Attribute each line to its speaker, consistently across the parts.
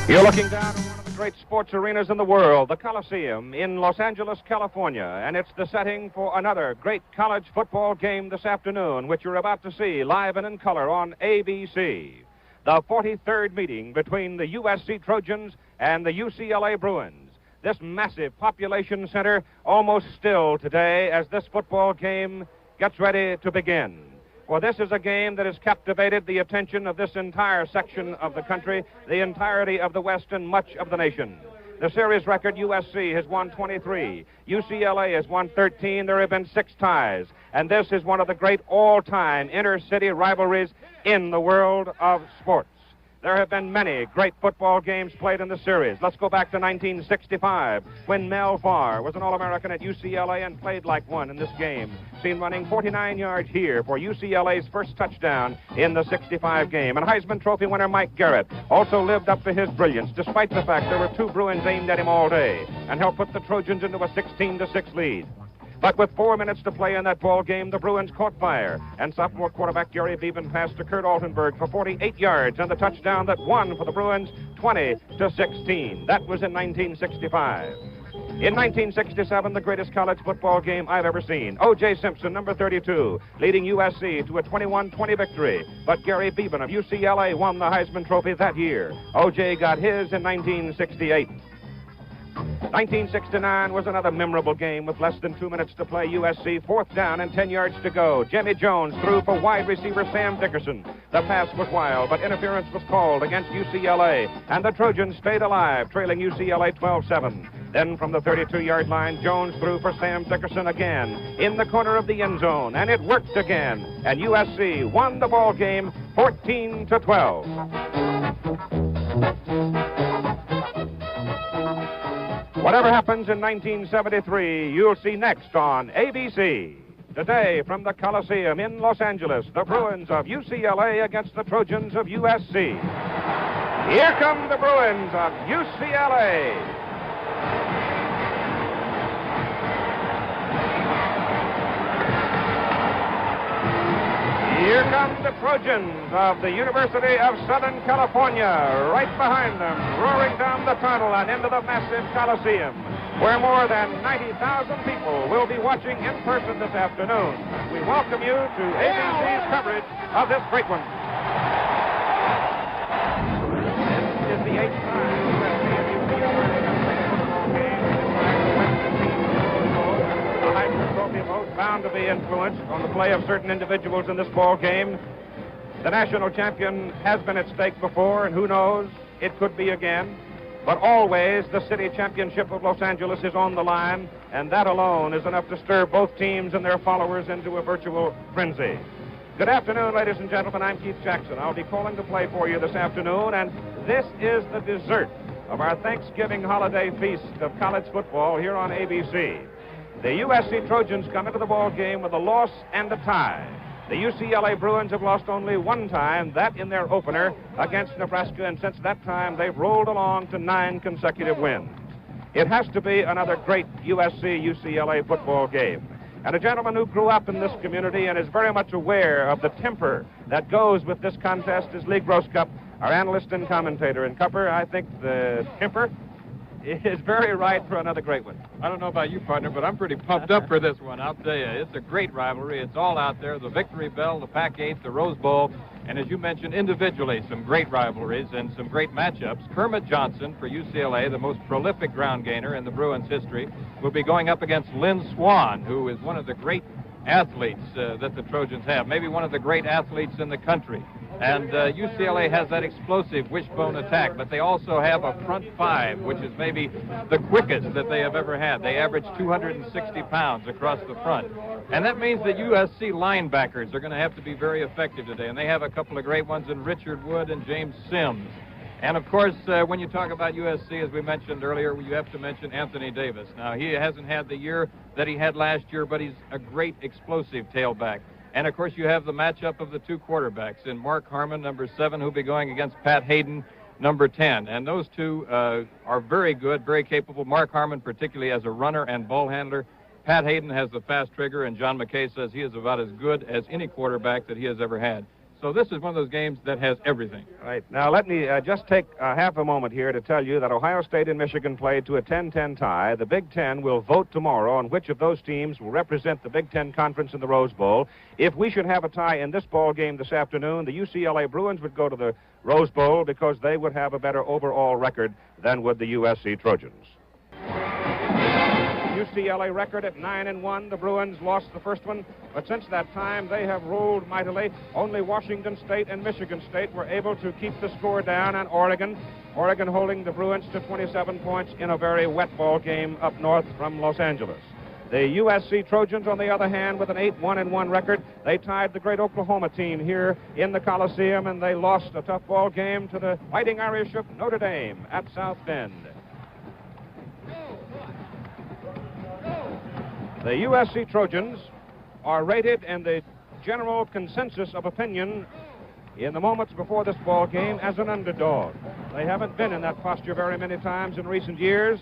Speaker 1: You're looking down at one of the great sports arenas in the world, the Coliseum in Los Angeles, California, and it's the setting for another great college football game this afternoon, which you're about to see live and in color on ABC. The 43rd meeting between the USC Trojans and the UCLA Bruins. This massive population center almost still today as this football game gets ready to begin. Well, this is a game that has captivated the attention of this entire section of the country, the entirety of the West and much of the nation. The series record, USC has won 23. UCLA has won 13. There have been 6 ties. And this is one of the great all-time inter-city rivalries in the world of sports. There have been many great football games played in the series. Let's go back to 1965, when Mel Farr was an All-American at UCLA and played like one in this game. Seen running 49 yards here for UCLA's first touchdown in the 65 game. And Heisman Trophy winner Mike Garrett also lived up to his brilliance, despite the fact there were 2 Bruins aimed at him all day, and helped put the Trojans into a 16-6 lead. But with 4 minutes to play in that ball game, the Bruins caught fire, and sophomore quarterback Gary Beeben passed to Kurt Altenberg for 48 yards and the touchdown that won for the Bruins 20-16. That was in 1965. In 1967, the greatest college football game I've ever seen. O.J. Simpson, number 32, leading USC to a 21-20 victory. But Gary Beeben of UCLA won the Heisman Trophy that year. O.J. got his in 1968. 1969 was another memorable game with less than 2 minutes to play. USC, 4th down and 10 yards to go. Jimmy Jones threw for wide receiver Sam Dickerson. The pass was wild, but interference was called against UCLA, and the Trojans stayed alive, trailing UCLA 12-7. Then from the 32-yard line, Jones threw for Sam Dickerson again in the corner of the end zone, and it worked again. And USC won the ball game 14-12. Whatever happens in 1973, you'll see next on ABC. Today, from the Coliseum in Los Angeles, the Bruins of UCLA against the Trojans of USC. Here come the Bruins of UCLA. Here come the Trojans of the University of Southern California, right behind them, roaring down the tunnel and into the massive Coliseum, where more than 90,000 people will be watching in person this afternoon. We welcome you to ABC's coverage of this great one. This is the 8th time USC and UCLA have played a football game. The Heisman Trophy vote bound to be influenced on the play of certain individuals in this ball game. The national champion has been at stake before, and who knows, it could be again. But always the city championship of Los Angeles is on the line, and that alone is enough to stir both teams and their followers into a virtual frenzy. Good afternoon, ladies and gentlemen. I'm Keith Jackson. I'll be calling the play for you this afternoon, and this is the dessert of our Thanksgiving holiday feast of college football here on ABC. The USC Trojans come into the ball game with a loss and a tie. The UCLA Bruins have lost only one time, that in their opener against Nebraska, and since that time they've rolled along to 9 consecutive wins. It has to be another great USC-UCLA football game. And a gentleman who grew up in this community and is very much aware of the temper that goes with this contest is Lee Groscup, our analyst and commentator. And Cupper, I think the temper is very right for another great one.
Speaker 2: I don't know about you, partner, but I'm pretty pumped up for this one. I'll tell you, it's a great rivalry. It's all out there. The Victory Bell, the Pac-8, the Rose Bowl, and as you mentioned, individually, some great rivalries and some great matchups. Kermit Johnson for UCLA, the most prolific ground gainer in the Bruins' history, will be going up against Lynn Swann, who is one of the great athletes that the Trojans have, maybe one of the great athletes in the country. And UCLA has that explosive wishbone attack, but they also have a front 5, which is maybe the quickest that they have ever had. They average 260 pounds across the front. And that means that USC linebackers are going to have to be very effective today. And they have a couple of great ones in Richard Wood and James Sims. And, of course, when you talk about USC, as we mentioned earlier, you have to mention Anthony Davis. Now, he hasn't had the year that he had last year, but he's a great explosive tailback. And, of course, you have the matchup of the 2 quarterbacks in Mark Harmon, number 7, who'll be going against Pat Haden, number 10. And those two are very good, very capable. Mark Harmon, particularly as a runner and ball handler. Pat Haden has the fast trigger, and John McKay says he is about as good as any quarterback that he has ever had. So this is one of those games that has everything.
Speaker 1: Right. Now, let me just take half a moment here to tell you that Ohio State and Michigan played to a 10-10 tie. The Big Ten will vote tomorrow on which of those teams will represent the Big Ten Conference in the Rose Bowl. If we should have a tie in this ball game this afternoon, the UCLA Bruins would go to the Rose Bowl because they would have a better overall record than would the USC Trojans. UCLA record at 9-1. The Bruins lost the first one, but since that time they have rolled mightily. Only Washington State and Michigan State were able to keep the score down on Oregon. Oregon holding the Bruins to 27 points in a very wet ball game up north from Los Angeles. The USC Trojans, on the other hand, with an 8-1-1 record, they tied the great Oklahoma team here in the Coliseum, and they lost a tough ball game to the Fighting Irish of Notre Dame at South Bend. The USC Trojans are rated in the general consensus of opinion in the moments before this ball game as an underdog. They haven't been in that posture very many times in recent years.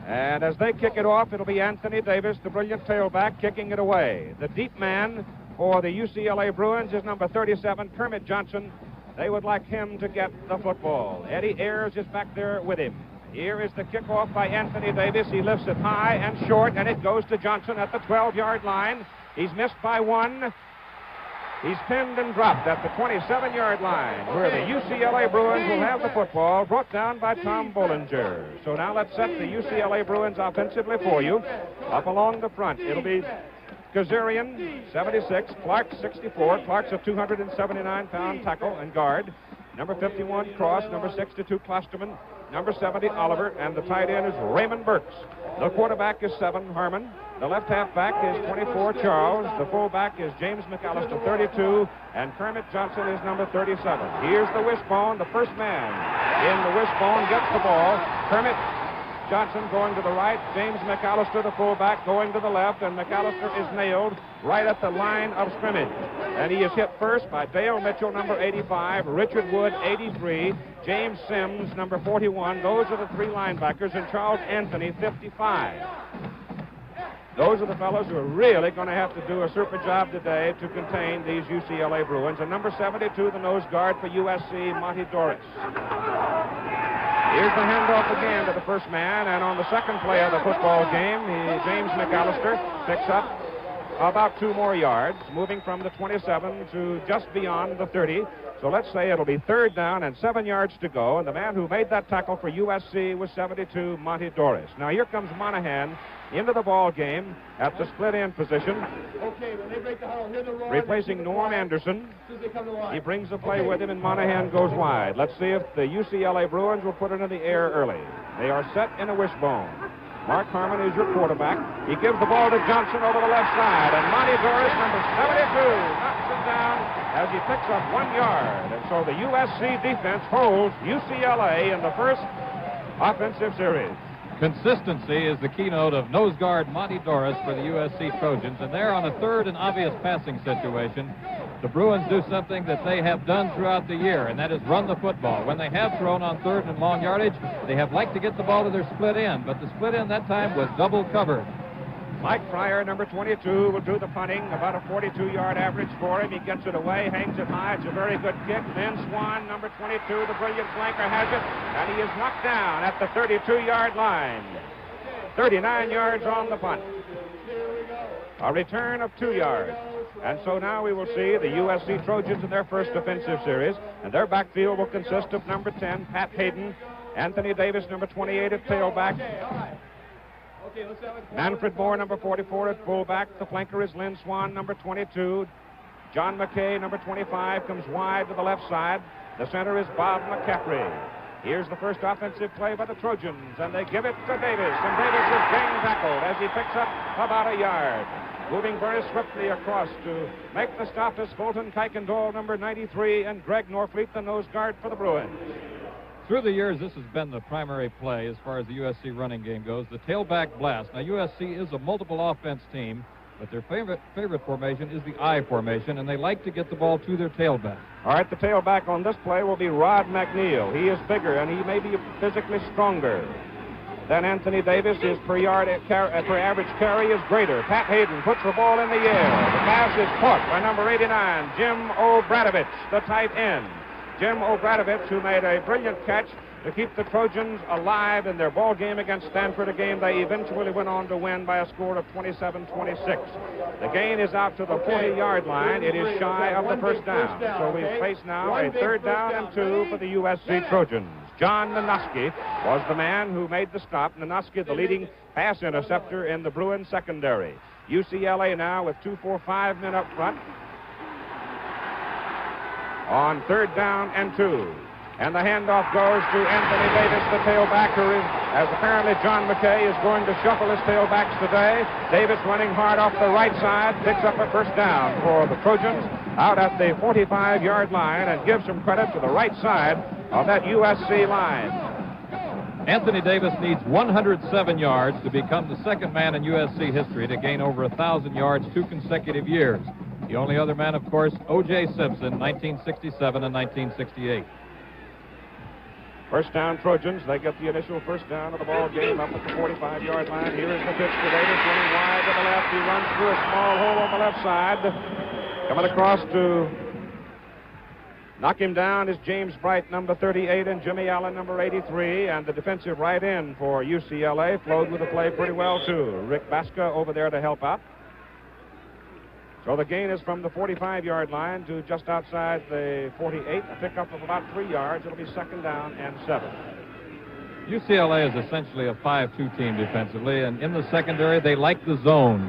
Speaker 1: And as they kick it off, it'll be Anthony Davis, the brilliant tailback, kicking it away. The deep man for the UCLA Bruins is number 37, Kermit Johnson. They would like him to get the football. Eddie Ayers is back there with him. Here is the kickoff by Anthony Davis. He lifts it high and short, and it goes to Johnson at the 12-yard line. He's missed by one. He's pinned and dropped at the 27-yard line, where the UCLA Bruins will have the football, brought down by Tom Bollinger. So now let's set the UCLA Bruins offensively for you. Up along the front, it'll be Kazarian, 76, Clark, 64. Clark's a 279-pound tackle and guard. Number 51, Cross. Number 62, Klosterman. Number 70, Oliver. And the tight end is Raymond Burks. The quarterback is 7, Harmon. The left halfback is 24, Charles. The fullback is James McAllister, 32. And Kermit Johnson is number 37. Here's the wishbone. The first man in the wishbone gets the ball. Kermit Johnson going to the right. James McAllister, the fullback, going to the left. And McAllister is nailed right at the line of scrimmage. And he is hit first by Dale Mitchell, number 85, Richard Wood, 83, James Sims, number 41. Those are the three linebackers, and Charles Anthony, 55. Those are the fellows who are really going to have to do a super job today to contain these UCLA Bruins. And number 72, the nose guard for USC, Monty Doris. Here's the handoff again to the first man, and on the second play of the football game, James McAllister picks up about 2 more yards, moving from the 27 to just beyond the 30. So let's say it'll be 3rd down and 7 yards to go, and the man who made that tackle for USC was 72, Monty Doris. Now here comes Monahan into the ball game at the split end position. Okay, when they break the huddle, hear the roar, replacing Norm Anderson. He brings the play with him, and Monahan goes wide. Let's see if the UCLA Bruins will put it in the air early. They are set in a wishbone. Mark Harmon is your quarterback. He gives the ball to Johnson over the left side, and Monty Doris, number 72, knocks it down as he picks up 1 yard. And so the USC defense holds UCLA in the first offensive series.
Speaker 2: Consistency is the keynote of nose guard Monty Doris for the USC Trojans, and they're on a 3rd and obvious passing situation. The Bruins do something that they have done throughout the year, and that is run the football. When they have thrown on 3rd and long yardage, they have liked to get the ball to their split end, but the split end that time was double covered.
Speaker 1: Mike Fryer, number 22, will do the punting, about a 42-yard average for him. He gets it away, hangs it high. It's a very good kick. Lynn Swann, number 22, the brilliant flanker, has it, and he is knocked down at the 32-yard line. 39 yards on the punt. A return of 2 yards. And so now we will see the USC Trojans in their first offensive series, and their backfield will consist of number 10, Pat Haden, Anthony Davis, number 28 at tailback, Manfred Moore, number 44 at fullback. The flanker is Lynn Swann, number 22. John McKay, number 25, comes wide to the left side. The center is Bob McCaffrey. Here's the first offensive play by the Trojans, and they give it to Davis, and Davis is being tackled as he picks up about a yard. Moving very swiftly across to make the stop is Fulton Kuykendall, number 93, and Greg Norfleet, the nose guard for the Bruins.
Speaker 2: Through the years, this has been the primary play as far as the USC running game goes, the tailback blast. Now, USC is a multiple offense team, but their favorite formation is the I formation, and they like to get the ball to their tailback.
Speaker 1: All right, the tailback on this play will be Rod McNeil. He is bigger, and he may be physically stronger. than Anthony Davis. His per average carry is greater. Pat Haden puts the ball in the air. The pass is caught by number 89, Jim O'Bradovich, the tight end. Jim O'Bradovich, who made a brilliant catch to keep the Trojans alive in their ball game against Stanford, a game they eventually went on to win by a score of 27-26. The gain is out to the 40-yard line. It is shy of the first down. So we face now a 3rd down and 2 for the USC Trojans. John Nanoski was the man who made the stop. Nanoski, the leading pass interceptor in the Bruin secondary. UCLA now with 2-4-5 men up front on 3rd down and 2. And the handoff goes to Anthony Davis, the tailbacker, as apparently John McKay is going to shuffle his tailbacks today. Davis running hard off the right side, picks up a 1st down for the Trojans out at the 45-yard line and gives some credit to the right side of that USC line.
Speaker 2: Anthony Davis needs 107 yards to become the 2nd man in USC history to gain over 1,000 yards 2 consecutive years. The only other man, of course, O.J. Simpson, 1967 and 1968.
Speaker 1: 1st down Trojans. They get the initial 1st down of the ball game up at the 45-yard line. Here is the pitch to Davis, running wide to the left. He runs through a small hole on the left side. Coming across to knock him down is James Bright, number 38, and Jimmy Allen, number 83. And the defensive right end for UCLA flowed with the play pretty well, too. Rick Baska over there to help out. So the gain is from the 45-yard line to just outside the 48, a pickup of about 3 yards. It'll be 2nd down and 7.
Speaker 2: UCLA is essentially a 5-2 team defensively, and in the secondary, they like the zone.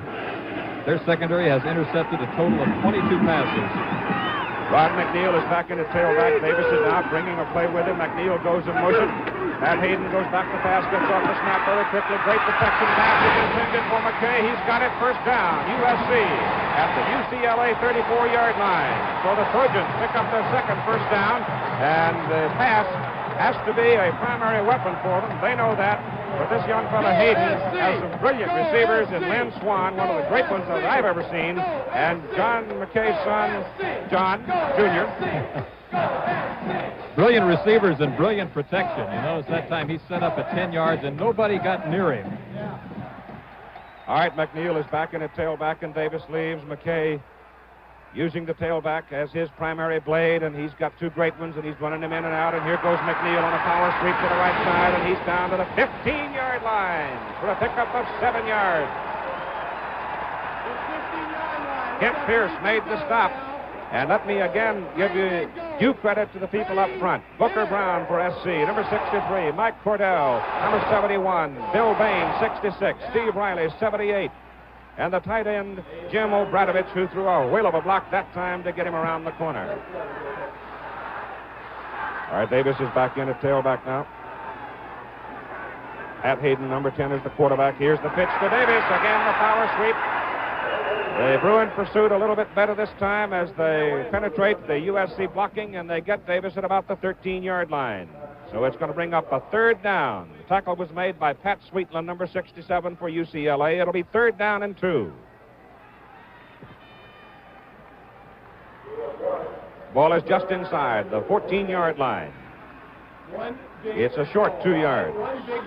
Speaker 2: Their secondary has intercepted a total of 22 passes.
Speaker 1: Rod McNeil is back in at tailback. Davis is out, bringing a play with him. McNeil goes in motion. Pat Haden goes back to pass, gets off the snap very quickly. Great protection pass is intended for McKay. He's got it. 1st down. USC at the UCLA 34-yard line. So the Trojans pick up their 2nd 1st down, and the pass has to be a primary weapon for them. They know that. But this young fella Haden has some brilliant receivers in Lynn Swann, one of the great ones that I've ever seen, and John McKay's son, John Jr.
Speaker 2: Brilliant receivers and brilliant protection. You notice that time he set up at 10 yards and nobody got near him.
Speaker 1: All right, McNeil is back in at tailback, and Davis leaves. McKay using the tailback as his primary blade, and he's got 2 great ones, and he's running them in and out. And here goes McNeil on a power sweep to the right side, and he's down to the 15-yard line for a pickup of 7 yards. Kent Pierce made the stop. And let me again give you due credit to the people up front. Booker Brown for SC, number 63. Mike Cordell, number 71. Bill Bain, 66. Steve Riley, 78. And the tight end, Jim O'Bradovich, who threw a whale of a block that time to get him around the corner. All right, Davis is back in at tailback now. Pat Haden, number 10, is the quarterback. Here's the pitch to Davis. Again, the power sweep. The Bruin pursued a little bit better this time as they penetrate the USC blocking, and they get Davis at about the 13-yard line. So it's going to bring up a 3rd down. The tackle was made by Pat Sweetland, number 67 for UCLA. It'll be 3rd down and 2. Ball is just inside the 14-yard line. It's a short 2 yards.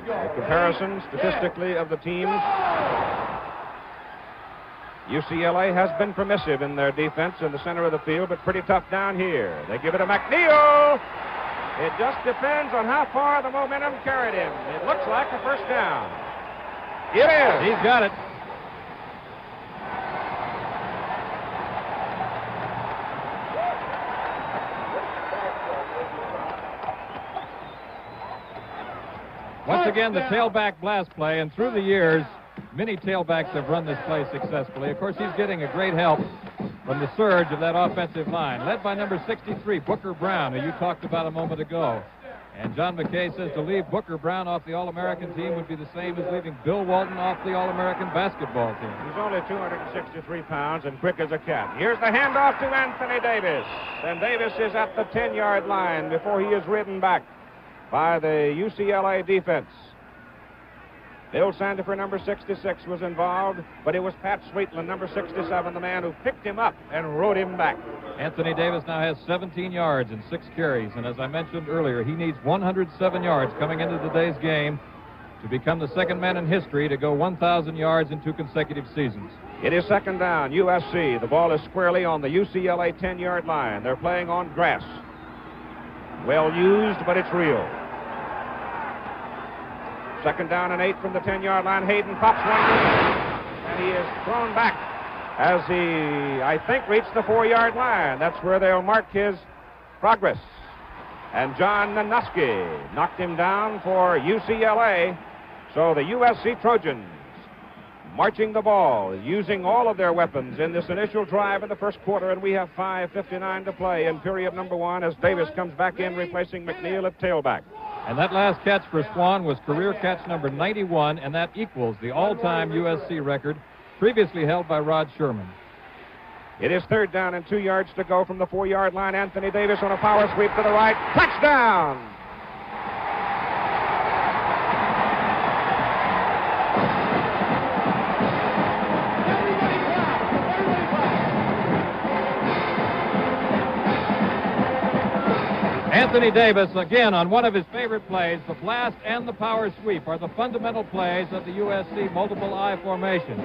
Speaker 1: The comparison statistically of the teams. UCLA has been permissive in their defense in the center of the field, but pretty tough down here. They give it to McNeil. It just depends on how far the momentum carried him. It looks like a 1st down. It is.
Speaker 2: He's got it. Once again, the tailback blast play, and through the years, many tailbacks have run this play successfully. Of course, he's getting a great help from the surge of that offensive line, led by number 63, Booker Brown, who you talked about a moment ago. And John McKay says to leave Booker Brown off the All-American team would be the same as leaving Bill Walton off the All-American basketball team.
Speaker 1: He's only 263 pounds and quick as a cat. Here's the handoff to Anthony Davis. And Davis is at the 10-yard line before he is ridden back by the UCLA defense. Bill Sandifer, number 66, was involved, but it was Pat Sweetland, number 67, the man who picked him up and rode him back.
Speaker 2: Anthony Davis now has 17 yards and 6 carries, and as I mentioned earlier, he needs 107 yards coming into today's game to become the second man in history to go 1,000 yards in 2 consecutive seasons.
Speaker 1: It is second down, USC. The ball is squarely on the UCLA 10-yard line. They're playing on grass. Well used, but it's real. Second down and 8 from the 10-yard line. Haden pops one, and he is thrown back as he, I think, reached the 4-yard line. That's where they'll mark his progress. And John Nanoski knocked him down for UCLA. So the USC Trojans marching the ball, using all of their weapons in this initial drive in the first quarter, and we have 5:59 to play in period number 1 as Davis comes back in, replacing McNeil at tailback.
Speaker 2: And that last catch for Swann was career catch number 91, and that equals the all-time USC record previously held by Rod Sherman.
Speaker 1: It is third down and 2 yards to go from the 4-yard line. Anthony Davis on a power sweep to the right. Touchdown!
Speaker 2: Anthony Davis, again, on one of his favorite plays, the blast and the power sweep are the fundamental plays of the USC multiple I formation.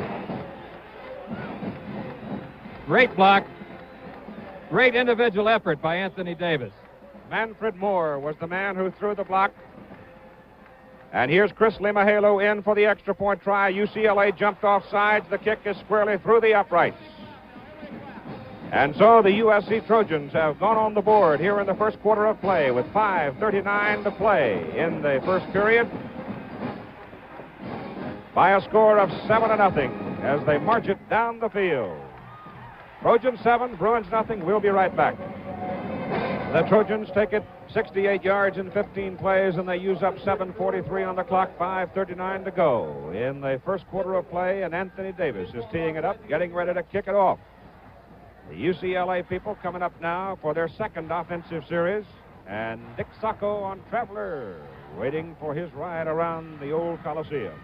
Speaker 2: Great block, great individual effort by Anthony Davis.
Speaker 1: Manfred Moore was the man who threw the block. And here's Chris Limahalo in for the extra point try. UCLA jumped off sides. The kick is squarely through the uprights. And so the USC Trojans have gone on the board here in the first quarter of play with 5:39 to play in the first period by a score of 7-0 as they march it down the field. Trojans 7, Bruins nothing. We'll be right back. The Trojans take it 68 yards in 15 plays, and they use up 7:43 on the clock, 5:39 to go in the first quarter of play, and Anthony Davis is teeing it up, getting ready to kick it off. The UCLA people coming up now for their second offensive series, and Dick Sacco on Traveler, waiting for his ride around the old Coliseum.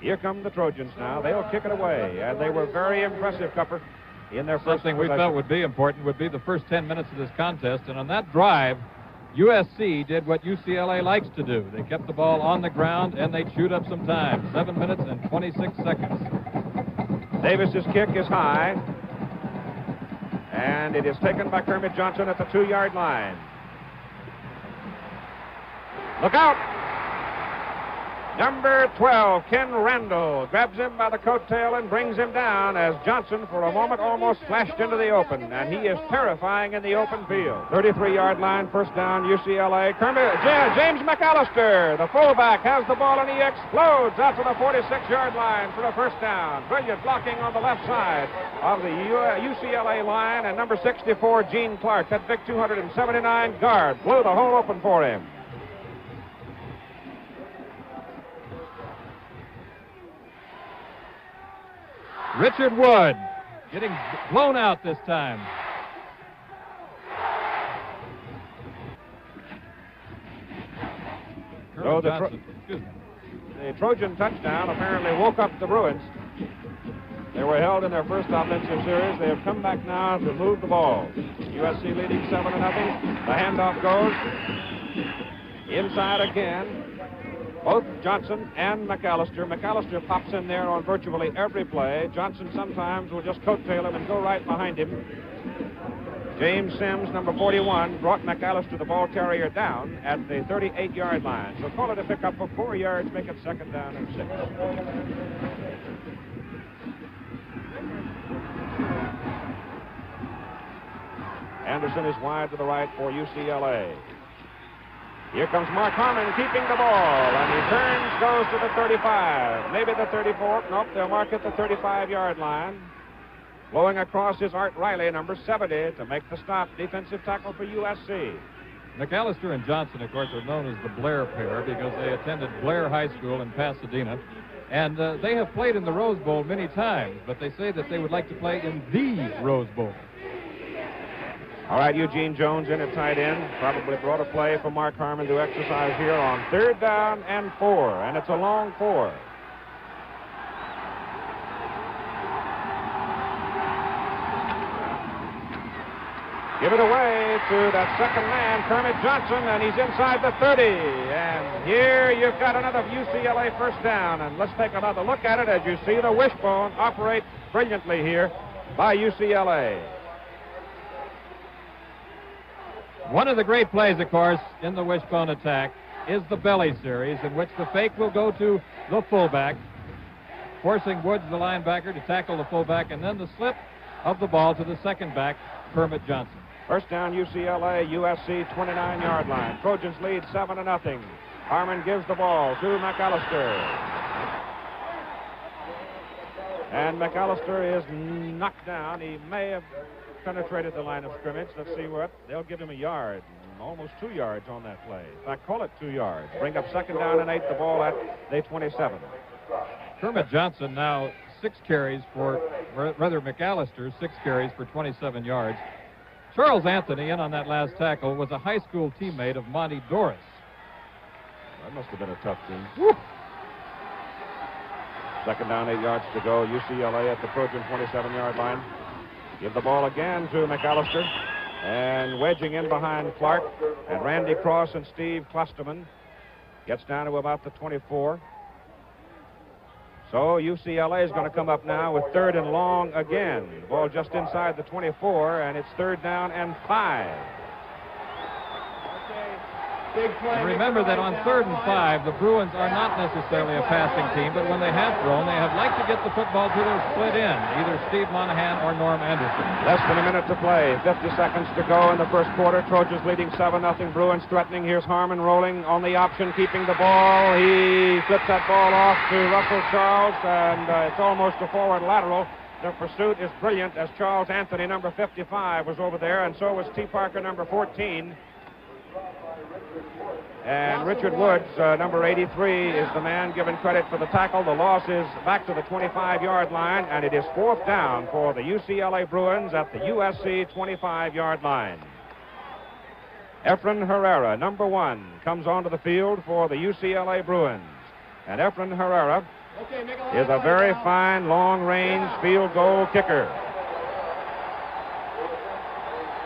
Speaker 1: Here come the Trojans now. They'll kick it away, and they were very impressive, Cupper, in their first
Speaker 2: Something we felt would be important would be the first 10 minutes of this contest, and on that drive, USC did what UCLA likes to do. They kept the ball on the ground, and they chewed up some time. 7 minutes and 26 seconds.
Speaker 1: Davis's kick is high, and it is taken by Kermit Johnson at the 2-yard line. Look out! Number 12, Ken Randall, grabs him by the coattail and brings him down as Johnson, for a moment, almost flashed into the open, and he is terrifying in the open field. 33-yard line, first down, UCLA. James McAllister, the fullback, has the ball, and he explodes out to the 46-yard line for a first down. Brilliant blocking on the left side of the UCLA line, and number 64, Gene Clark, that big 279 guard, blew the hole open for him.
Speaker 2: Richard Wood getting blown out this time.
Speaker 1: So the Trojan touchdown apparently woke up the Bruins. They were held in their first offensive series. They have come back now to move the ball. USC leading 7-0. The handoff goes inside again. Both Johnson and McAllister. McAllister pops in there on virtually every play. Johnson sometimes will just coattail him and go right behind him. James Sims, number 41, brought McAllister, the ball carrier, down at the 38-yard line. So call it a pickup of 4 yards, make it second down and 6. Anderson is wide to the right for UCLA. Here comes Mark Harmon keeping the ball, and he turns, goes to the 35, maybe the 34. Nope, they'll mark it the 35-yard line. Blowing across is Art Riley, number 70, to make the stop. Defensive tackle for USC.
Speaker 2: McAllister and Johnson, of course, are known as the Blair pair because they attended Blair High School in Pasadena. And they have played in the Rose Bowl many times, but they say that they would like to play in the Rose Bowl.
Speaker 1: All right, Eugene Jones in at tight end. Probably brought a play for Mark Harmon to exercise here on third down and 4, and it's a long 4. Give it away to that second man, Kermit Johnson, and he's inside the 30. And here you've got another UCLA first down. And let's take another look at it as you see the wishbone operate brilliantly here by UCLA.
Speaker 2: One of the great plays, of course, in the wishbone attack is the belly series, in which the fake will go to the fullback, forcing Woods, the linebacker, to tackle the fullback, and then the slip of the ball to the second back, Kermit Johnson.
Speaker 1: First down, UCLA, USC 29-yard line. Trojans lead 7-0. Harmon gives the ball to McAllister. And McAllister is knocked down. He may have penetrated the line of scrimmage. Let's see what. They'll give him a yard. Almost 2 yards on that play. In fact, call it 2 yards. Bring up second down and 8, the ball at the 27.
Speaker 2: Kermit Johnson now 6 carries for, rather McAllister, 6 carries for 27 yards. Charles Anthony, in on that last tackle, was a high school teammate of Monty Doris.
Speaker 1: That must have been a tough team. Woo. Second down, 8 yards to go. UCLA at the Trojan 27-yard line. Give the ball again to McAllister. And wedging in behind Clark. And Randy Cross and Steve Klosterman. Gets down to about the 24. So UCLA is going to come up now with 3rd and long again. The ball just inside the 24, and it's 3rd down and 5.
Speaker 2: And remember that on 3rd and 5, the Bruins are not necessarily a passing team, but when they have thrown, they have liked to get the football to their split end, either Steve Monahan or Norm Anderson.
Speaker 1: Less than a minute to play, 50 seconds to go in the first quarter. Trojans leading 7-0. Bruins threatening. Here's Harmon rolling on the option, keeping the ball. He flips that ball off to Russell Charles, and it's almost a forward lateral. The pursuit is brilliant as Charles Anthony, number 55, was over there, and so was T. Parker, number 14. And Richard Woods, number 83, is the man given credit for the tackle. The loss is back to the 25-yard line, and it is 4th down for the UCLA Bruins at the USC 25-yard line. Efren Herrera, number 1, comes onto the field for the UCLA Bruins. And Efren Herrera is a very fine, long-range field goal kicker.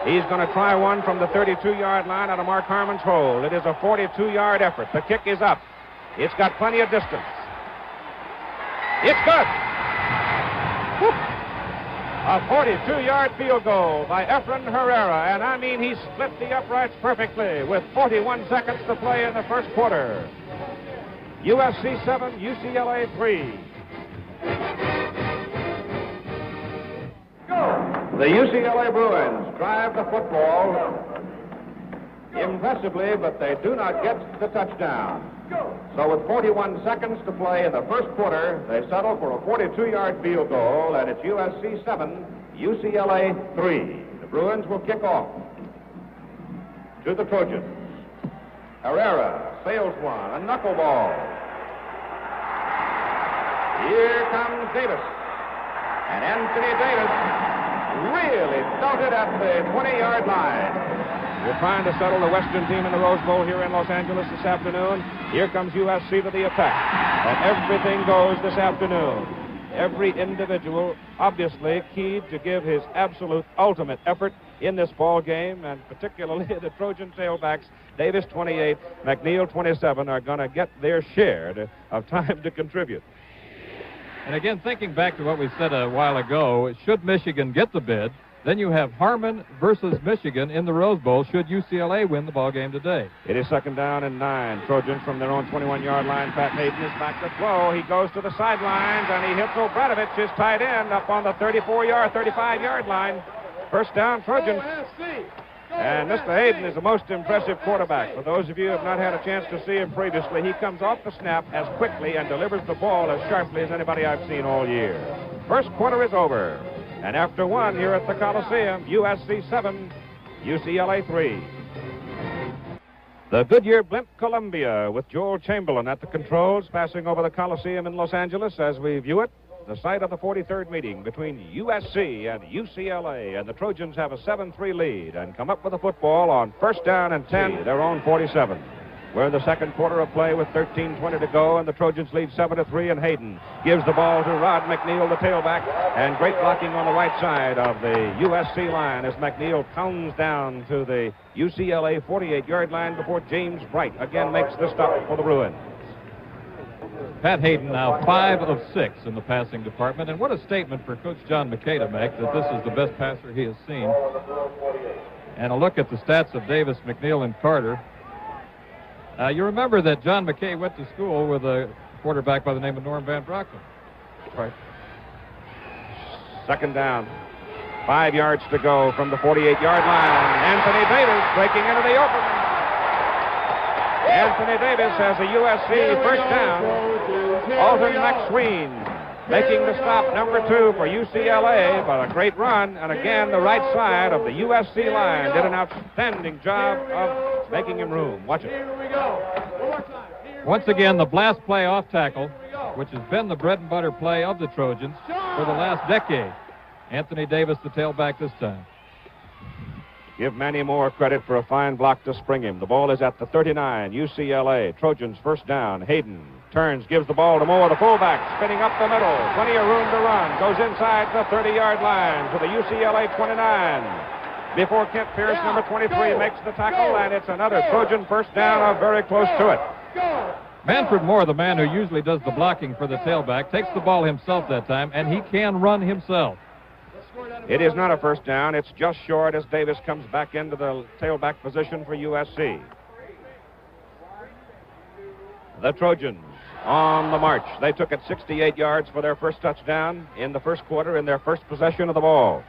Speaker 1: He's going to try one from the 32-yard line out of Mark Harmon's hole. It is a 42-yard effort. The kick is up. It's got plenty of distance. It's good. A 42-yard field goal by Efren Herrera. And I mean, he split the uprights perfectly with 41 seconds to play in the first quarter. USC 7, UCLA 3. The UCLA Bruins drive the football impressively, but they do not get the touchdown. So with 41 seconds to play in the first quarter, they settle for a 42-yard field goal, and it's USC 7, UCLA 3. The Bruins will kick off to the Trojans. Herrera sails one, a knuckleball. Here comes Davis. And Anthony Davis really belted at the 20-yard line. We're trying to settle the Western team in the Rose Bowl here in Los Angeles this afternoon. Here comes USC to the attack. And everything goes this afternoon. Every individual obviously keyed to give his absolute ultimate effort in this ball game, and particularly the Trojan tailbacks, Davis 28, McNeil 27, are going to get their share of time to contribute.
Speaker 2: And again, thinking back to what we said a while ago, should Michigan get the bid, then you have Harmon versus Michigan in the Rose Bowl should UCLA win the ball game today.
Speaker 1: It is 2nd down and 9. Trojans from their own 21-yard line. Pat Haden is back to throw. He goes to the sidelines, and he hits Obradovich, his tight end, up on the 35-yard line. First down, Trojans. And Mr. Haden is the most impressive quarterback. For those of you who have not had a chance to see him previously, he comes off the snap as quickly and delivers the ball as sharply as anybody I've seen all year. First quarter is over. And after one here at the Coliseum, USC 7, UCLA 3. The Goodyear Blimp Columbia with Joel Chamberlain at the controls, passing over the Coliseum in Los Angeles as we view it. The site of the 43rd meeting between USC and UCLA, and the Trojans have a 7-3 lead and come up with the football on 1st down and 10, their own 47. We're in the second quarter of play with 13:20 to go, and the Trojans lead 7-3, and Haden gives the ball to Rod McNeil, the tailback, and great blocking on the right side of the USC line as McNeil pounds down to the UCLA 48-yard line before James Bright again makes the stop for the Bruins.
Speaker 2: Pat Haden now 5 of 6 in the passing department, and what a statement for Coach John McKay to make that this is the best passer he has seen. And a look at the stats of Davis, McNeil, and Carter. You remember that John McKay went to school with a quarterback by the name of Norm Van Broecklyn.
Speaker 1: Right. Second down. 5 yards to go from the 48-yard line. Anthony Davis breaking into the open. Anthony Davis has a USC first down. Alton McSween making the stop, number 2 for UCLA, but a great run. And again, the right side of the USC line did an outstanding job of making him room. Watch it.
Speaker 3: Here we go. One more time.
Speaker 2: Once again, the blast play off tackle, which has been the bread and butter play of the Trojans for the last decade. Anthony Davis, the tailback this time.
Speaker 1: Give Manny Moore credit for a fine block to spring him. The ball is at the 39, UCLA. Trojans first down. Hayden turns, gives the ball to Moore, the fullback, spinning up the middle. Plenty of room to run. Goes inside the 30-yard line to the UCLA 29. Before Kent Pierce, number 23, makes the tackle, and it's another Trojan first down, or very close to it.
Speaker 2: Manfred Moore, the man who usually does the blocking for the tailback, takes the ball himself that time, and he can run himself.
Speaker 1: It is not a first down. It's just short as Davis comes back into the tailback position for USC. The Trojans on the march. They took it 68 yards for their first touchdown in the first quarter in their first possession of the ball.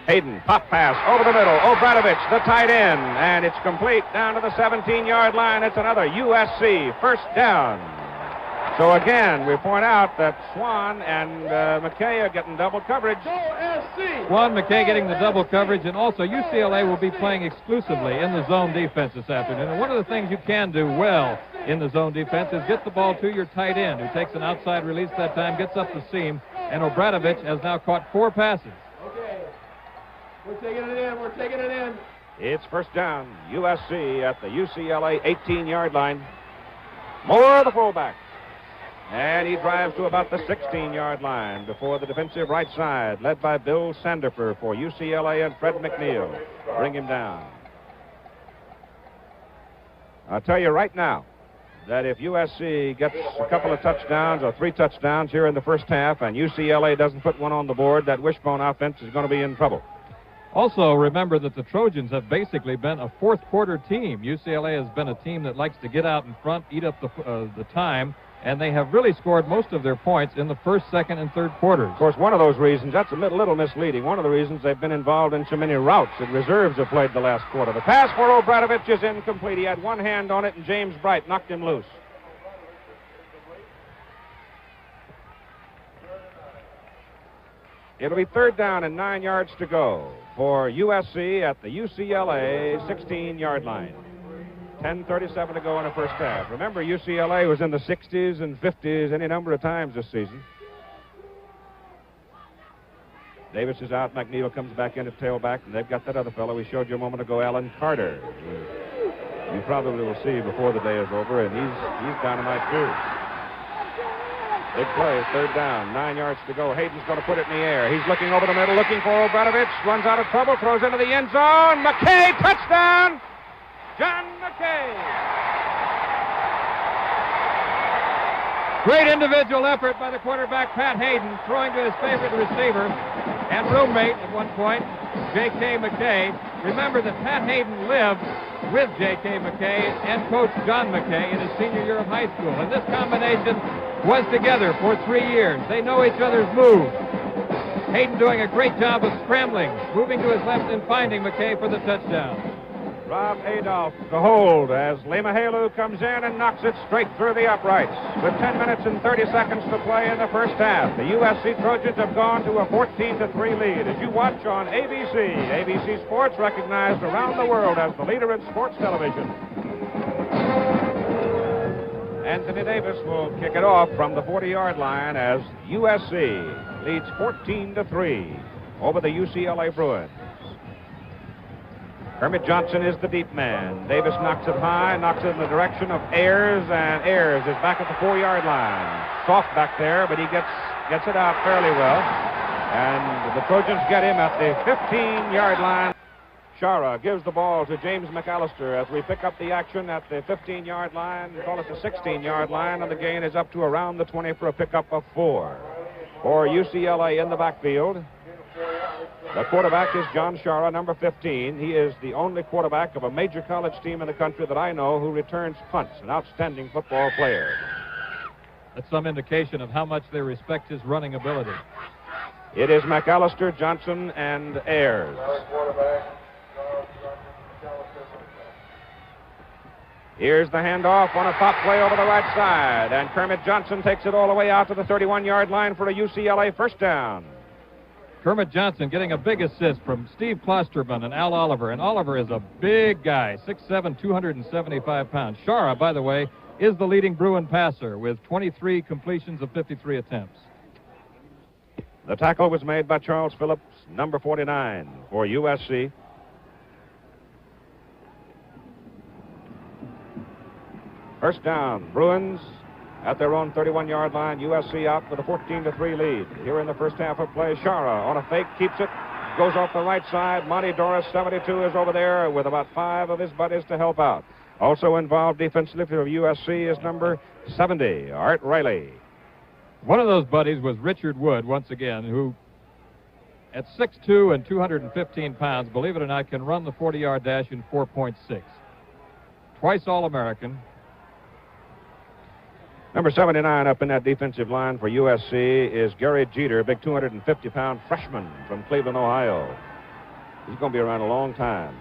Speaker 1: Hayden, pop pass over the middle. Obradovich, the tight end, and it's complete down to the 17-yard line. It's another USC first down. So again, we point out that Swann and McKay are getting double coverage.
Speaker 2: Swann, McKay getting the double coverage, and also UCLA will be playing exclusively in the zone defense this afternoon. And one of the things you can do well in the zone defense is get the ball to your tight end, who takes an outside release that time, gets up the seam, and Obradovich has now caught 4 passes.
Speaker 3: Okay. We're taking it in. We're taking it in.
Speaker 1: It's first down. USC at the UCLA 18-yard line. Moore, the fullback. And he drives to about the 16-yard line before the defensive right side, led by Bill Sandifer for UCLA and Fred McNeil. Bring him down. I'll tell you right now that if USC gets a couple of touchdowns or 3 touchdowns here in the first half and UCLA doesn't put one on the board, that wishbone offense is going to be in trouble.
Speaker 2: Also, remember that the Trojans have basically been a fourth-quarter team. UCLA has been a team that likes to get out in front, eat up the time, and they have really scored most of their points in the first, second, and third quarters.
Speaker 1: Of course, one of those reasons, that's a little misleading. One of the reasons they've been involved in so many routes that reserves have played the last quarter. The pass for Obradovich is incomplete. He had one hand on it, and James Bright knocked him loose. It'll be third down and 9 yards to go for USC at the UCLA 16-yard line. 10:37 to go in the first half. Remember, UCLA was in the 60s and 50s any number of times this season. Davis is out. McNeil comes back in at tailback, and they've got that other fellow we showed you a moment ago, Alan Carter. You probably will see before the day is over, and he's dynamite too. Big play, third down, 9 yards to go. Hayden's going to put it in the air. He's looking over the middle, looking for Obradovich. Runs out of trouble, throws into the end zone. McKay, touchdown! John McKay.
Speaker 2: Great individual effort by the quarterback, Pat Haden, throwing to his favorite receiver and roommate at one point, J.K. McKay. Remember that Pat Haden lived with J.K. McKay and Coach John McKay in his senior year of high school. And this combination was together for 3 years. They know each other's moves. Haden doing a great job of scrambling, moving to his left and finding McKay for the touchdown.
Speaker 1: Rob Adolph to hold as Lemahalu comes in and knocks it straight through the uprights. With 10 minutes and 30 seconds to play in the first half, the USC Trojans have gone to a 14-3 lead. As you watch on ABC, ABC Sports, recognized around the world as the leader in sports television. Anthony Davis will kick it off from the 40-yard line as USC leads 14-3 over the UCLA Bruins. Kermit Johnson is the deep man. Davis knocks it high, knocks it in the direction of Ayers, and Ayers is back at the 4-yard line. Soft back there, but he gets it out fairly well. And the Trojans get him at the 15-yard line. Sciarra gives the ball to James McAllister as we pick up the action at the 15-yard line, call it the 16-yard line, and the gain is up to around the 20 for a pickup of 4. For UCLA in the backfield, the quarterback is John Sciarra, number 15. He is the only quarterback of a major college team in the country that I know who returns punts, an outstanding football player.
Speaker 2: That's some indication of how much they respect his running ability.
Speaker 1: It is McAllister, Johnson, and Ayers. Here's the handoff on a pop play over the right side, and Kermit Johnson takes it all the way out to the 31-yard line for a UCLA first down.
Speaker 2: Kermit Johnson getting a big assist from Steve Klosterman and Al Oliver, and Oliver is a big guy, 6'7", 275 pounds. Sciarra, by the way, is the leading Bruin passer with 23 completions of 53 attempts.
Speaker 1: The tackle was made by Charles Phillips, number 49 for USC. First down, Bruins at their own 31-yard line. USC out with a 14-3 lead. Here in the first half of play, Sciarra on a fake, keeps it, goes off the right side. Monty Doris, 72, is over there with about 5 of his buddies to help out. Also involved defensively for USC is number 70, Art Riley.
Speaker 2: One of those buddies was Richard Wood, once again, who at 6'2" and 215 pounds, believe it or not, can run the 40-yard dash in 4.6. Twice All-American.
Speaker 1: Number 79 up in that defensive line for USC is Gary Jeter, big 250-pound freshman from Cleveland, Ohio. He's going to be around a long time.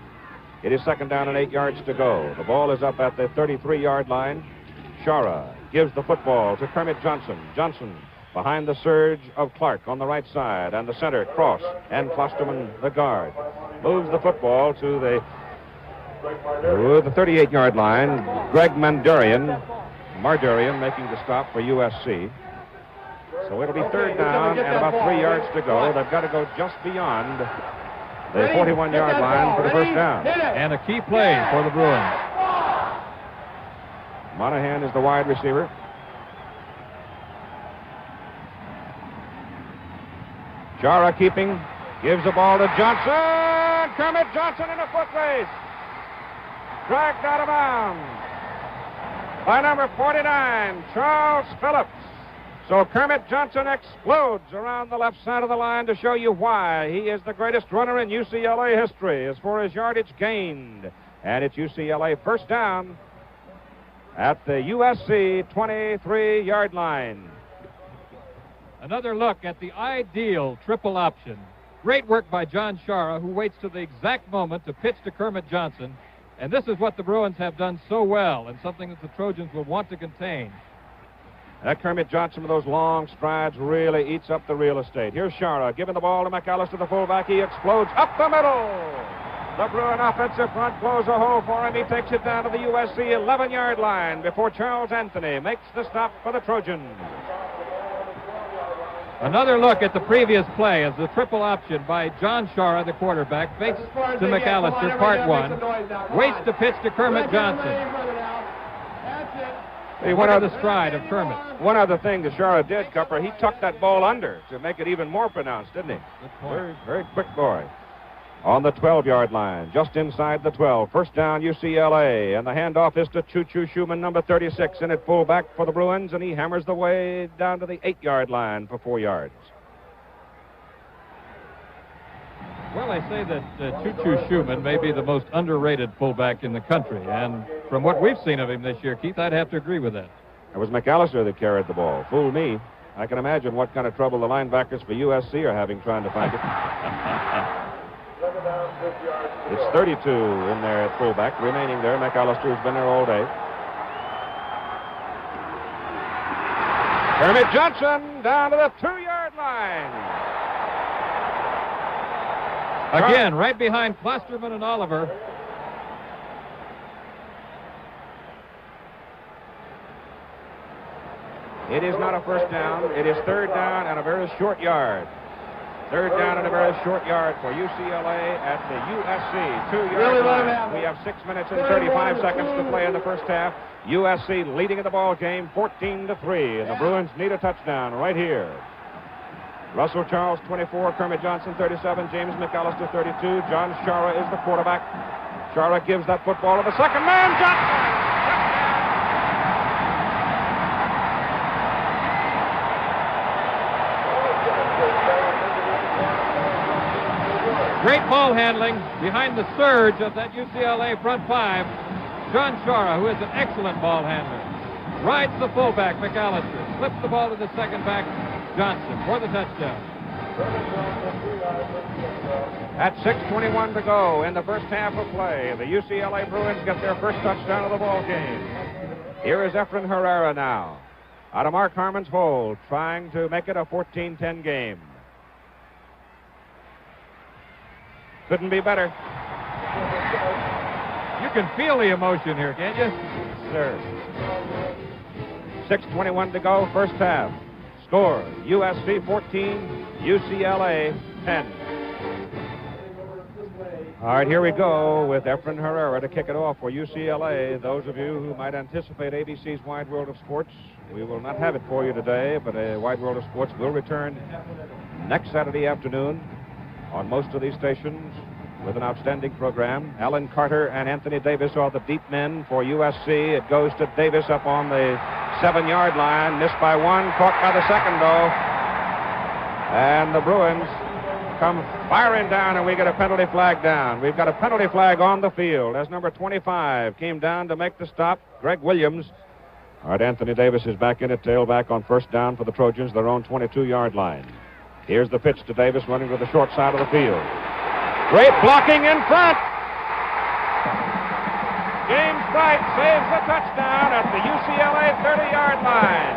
Speaker 1: It is second down and 8 yards to go. The ball is up at the 33-yard line. Sciarra gives the football to Kermit Johnson. Johnson behind the surge of Clark on the right side, and the center, Cross, and Klosterman, the guard. Moves the football to the 38-yard line. Greg Mardarian making the stop for USC. So it'll be third down and about 3 yards to go. They've got to go just beyond the 41-yard line for the first down.
Speaker 2: And a key play for the Bruins.
Speaker 1: Monahan is the wide receiver. Sciarra keeping, gives the ball to Johnson. Kermit Johnson in a foot race. Dragged out of bounds by number 49, Charles Phillips. So Kermit Johnson explodes around the left side of the line to show you why he is the greatest runner in UCLA history as far as yardage gained. And it's UCLA first down at the USC 23-yard line.
Speaker 2: Another look at the ideal triple option. Great work by John Sciarra, who waits to the exact moment to pitch to Kermit Johnson. And this is what the Bruins have done so well, and something that the Trojans will want to contain.
Speaker 1: That Kermit Johnson with those long strides really eats up the real estate. Here's Sciarra giving the ball to McAllister, the fullback. He explodes up the middle. The Bruin offensive front blows a hole for him. He takes it down to the USC 11-yard line before Charles Anthony makes the stop for the Trojans.
Speaker 2: Another look at the previous play as the triple option by John Sciarra, the quarterback, fakes to McAllister, part one, waits to pitch to Kermit Johnson. Hey, what are the stride of Kermit?
Speaker 1: One other thing that Sciarra did, Cupper, he tucked that ball under to make it even more pronounced, didn't he?
Speaker 2: Good point.
Speaker 1: Very, very quick boy. On the 12-yard line, just inside the 12. First down, UCLA, and the handoff is to Choo-Choo Schumann, number 36, in at fullback for the Bruins, and he hammers the way down to the 8-yard line for 4 yards.
Speaker 2: Well, they say that Choo-Choo Schumann may be the most underrated fullback in the country, and from what we've seen of him this year, Keith, I'd have to agree with that.
Speaker 1: It was McAllister that carried the ball. Fooled me. I can imagine what kind of trouble the linebackers for USC are having trying to find it. It's 32 in there at fullback, remaining there. McAllister's been there all day. Kermit Johnson down to the 2-yard line.
Speaker 2: Again, right behind Klosterman and Oliver.
Speaker 1: It is not a first down. It is third down and a very short yard. Third down and a very short yard for UCLA at the USC 2-yard line. We have 6 minutes and 35 seconds to play in the first half. USC leading in the ball game 14-3, and the Bruins need a touchdown right here. Russell Charles, 24, Kermit Johnson, 37, James McAllister, 32. John Sciarra is the quarterback. Sciarra gives that football to the second man, Johnson!
Speaker 2: Great ball handling behind the surge of that UCLA front five. John Sciarra, who is an excellent ball handler, rides the fullback, McAllister, flips the ball to the second back, Johnson, for the touchdown.
Speaker 1: At 6:21 to go in the first half of play, the UCLA Bruins get their first touchdown of the ball game. Here is Efren Herrera now, out of Mark Harmon's hold, trying to make it a 14-10 game. Couldn't be better.
Speaker 2: You can feel the emotion here, can't you?
Speaker 1: Sir. 6:21 to go, first half. Score, USC 14, UCLA 10. All right, here we go with Efren Herrera to kick it off for UCLA. Those of you who might anticipate ABC's Wide World of Sports, we will not have it for you today, but a Wide World of Sports will return next Saturday afternoon on most of these stations with an outstanding program. Alan Carter and Anthony Davis are the deep men for USC. It goes to Davis up on the 7-yard line. Missed by one, caught by the second, though. And the Bruins come firing down, and we get a penalty flag down. We've got a penalty flag on the field as number 25 came down to make the stop, Greg Williams. All right, Anthony Davis is back in at tailback on first down for the Trojans, their own 22-yard line. Here's the pitch to Davis running to the short side of the field. Great blocking in front. James Bright saves the touchdown at the UCLA 30-yard line.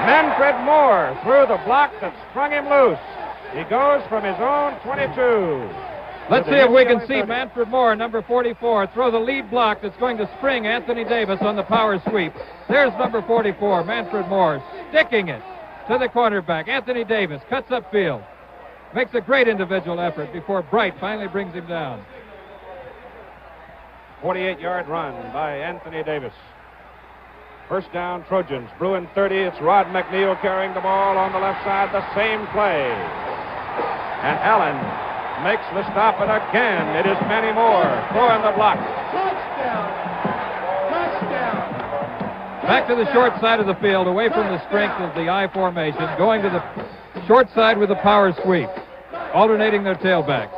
Speaker 1: Manfred Moore threw the block that sprung him loose. He goes from his own 22.
Speaker 2: Let's see if we can see Manfred Moore, number 44, throw the lead block that's going to spring Anthony Davis on the power sweep. There's number 44, Manfred Moore, sticking it to the cornerback. Anthony Davis cuts upfield, makes a great individual effort before Bright finally brings him down.
Speaker 1: 48-yard run by Anthony Davis. First down, Trojans. Bruin 30. It's Rod McNeil carrying the ball on the left side. The same play. And Allen makes the stop, and again, it is Manny Moore throwing the block.
Speaker 3: Touchdown! Touchdown!
Speaker 2: Back to the short side of the field, away from the strength of the I formation, going to the short side with the power sweep, alternating their tailbacks.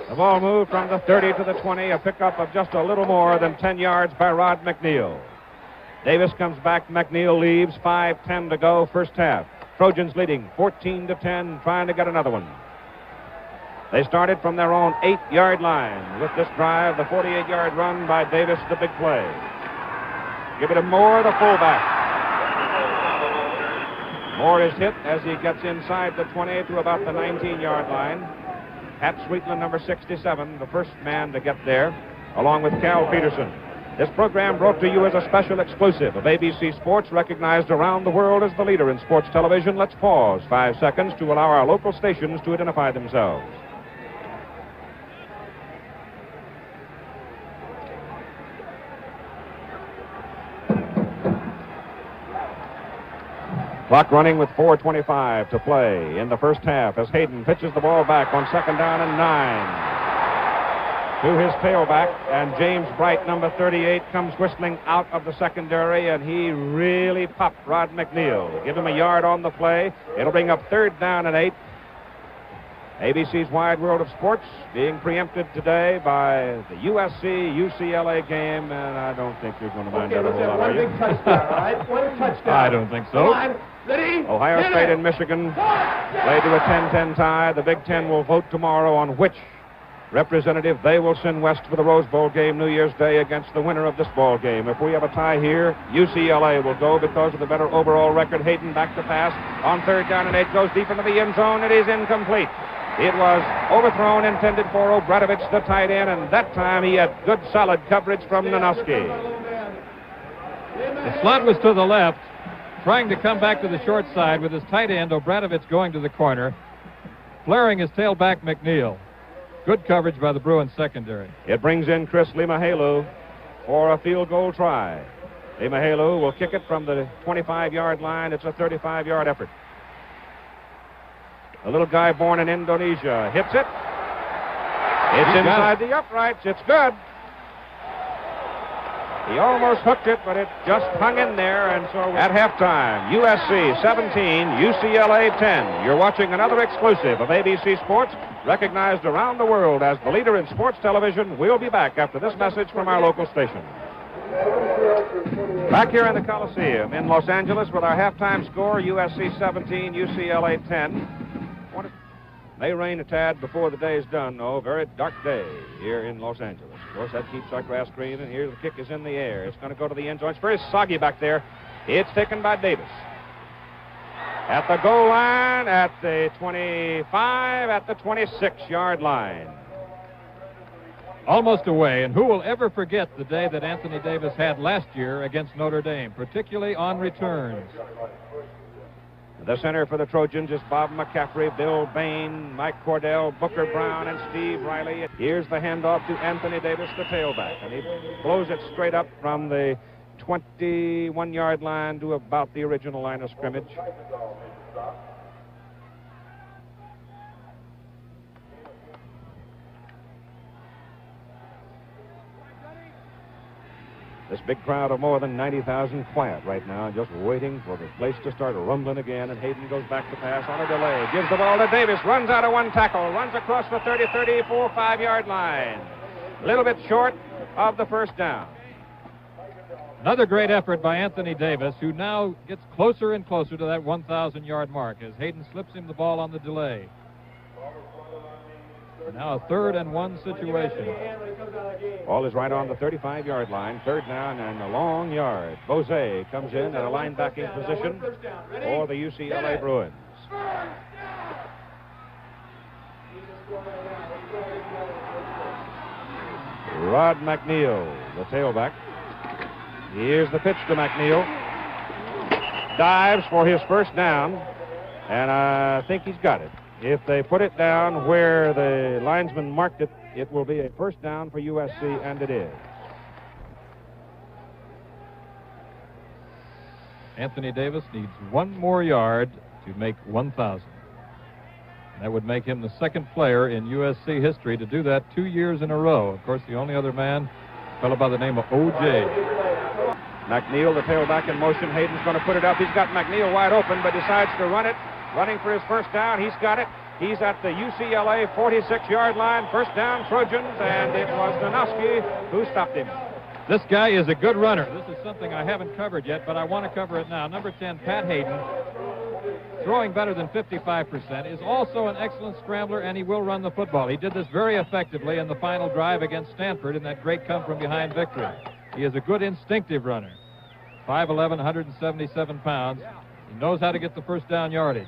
Speaker 1: The ball moved from the 30 to the 20, a pickup of just a little more than 10 yards by Rod McNeil. Davis comes back, McNeil leaves, 5:10 to go, first half. Trojans leading 14-10, trying to get another one. They started from their own 8-yard line with this drive, the 48-yard run by Davis, the big play. Give it to Moore, the fullback. Moore is hit as he gets inside the 20 to about the 19-yard line. Pat Sweetland, number 67, the first man to get there, along with Cal Peterson. This program brought to you as a special exclusive of ABC Sports, recognized around the world as the leader in sports television. Let's pause 5 seconds to allow our local stations to identify themselves. Clock running with 4:25 to play in the first half as Haden pitches the ball back on second down and 9 to his tailback, and James Bright, number 38, comes whistling out of the secondary, and he really popped Rod McNeil. Give him a yard on the play. It'll bring up third down and 8. ABC's Wide World of Sports being preempted today by the USC-UCLA game, and I don't think you're going to mind that a whole lot, are you?
Speaker 3: One big touchdown, all right? One touchdown.
Speaker 2: I don't think so.
Speaker 3: Come on. Ready?
Speaker 1: Ohio State and Michigan played to a 10-10 tie. The Big Ten will vote tomorrow on which representative they will send west for the Rose Bowl game New Year's Day against the winner of this ball game. If we have a tie here, UCLA will go because of the better overall record. Hayden back to pass on third down and 8, goes deep into the end zone. It is incomplete. It was overthrown, intended for Obradovich, the tight end, and that time he had good solid coverage from Nanoski.
Speaker 2: The slot was to the left. trying to come back to the short side with his tight end, Obradovic, going to the corner. Flaring his tailback, McNeil. Good coverage by the Bruins secondary.
Speaker 1: It brings in Chris Limahalu for a field goal try. Limahalu will kick it from the 25-yard line. It's a 35-yard effort. A little guy born in Indonesia hits it. It's inside the uprights. It's good. He almost hooked it, but it just hung in there. And so at halftime, USC 17, UCLA 10. You're watching another exclusive of ABC Sports, recognized around the world as the leader in sports television. We'll be back after this message from our local station. Back here in the Coliseum in Los Angeles with our halftime score, USC 17, UCLA 10. May rain a tad before the day is done, though. Very dark day here in Los Angeles. Of course, that keeps our grass green, and here the kick is in the air. It's going to go to the end zone. It's very soggy back there. It's taken by Davis. At the goal line, at the 25, at the 26-yard line.
Speaker 2: Almost away, and who will ever forget the day that Anthony Davis had last year against Notre Dame, particularly on returns.
Speaker 1: The center for the Trojans is Bob McCaffrey, Bill Bain, Mike Cordell, Booker Brown, and Steve Riley. Here's the handoff to Anthony Davis, the tailback, and he blows it straight up from the 21-yard line to about the original line of scrimmage. This big crowd of more than 90,000 quiet right now, just waiting for the place to start rumbling again. And Haden goes back to pass on a delay. Gives the ball to Davis. Runs out of one tackle. Runs across the 30, 34, 5-yard line. A little bit short of the first down.
Speaker 2: Another great effort by Anthony Davis, who now gets closer and closer to that 1,000-yard mark as Haden slips him the ball on the delay. Now a 3rd and 1 situation.
Speaker 1: Ball is right on the 35-yard line. 3rd down and a long yard. Bose comes in at a linebacking position for the UCLA Bruins. Rod McNeil, the tailback. Here's the pitch to McNeil. Dives for his first down, and I think he's got it. If they put it down where the linesman marked it, it will be a first down for USC, and it is.
Speaker 2: Anthony Davis needs one more yard to make 1,000. That would make him the second player in USC history to do that 2 years in a row. Of course, the only other man, a fellow by the name of O.J.
Speaker 1: McNeil, the tailback in motion. Hayden's going to put it up. He's got McNeil wide open, but decides to run it. Running for his first down. He's got it. He's at the UCLA 46-yard line. First down, Trojans, and it was Nanoski who stopped him.
Speaker 2: This guy is a good runner. This is something I haven't covered yet, but I want to cover it now. Number 10, Pat Haden, throwing better than 55%, is also an excellent scrambler, and he will run the football. He did this very effectively in the final drive against Stanford in that great come-from-behind victory. He is a good instinctive runner. 5'11", 177 pounds. He knows how to get the first down yardage.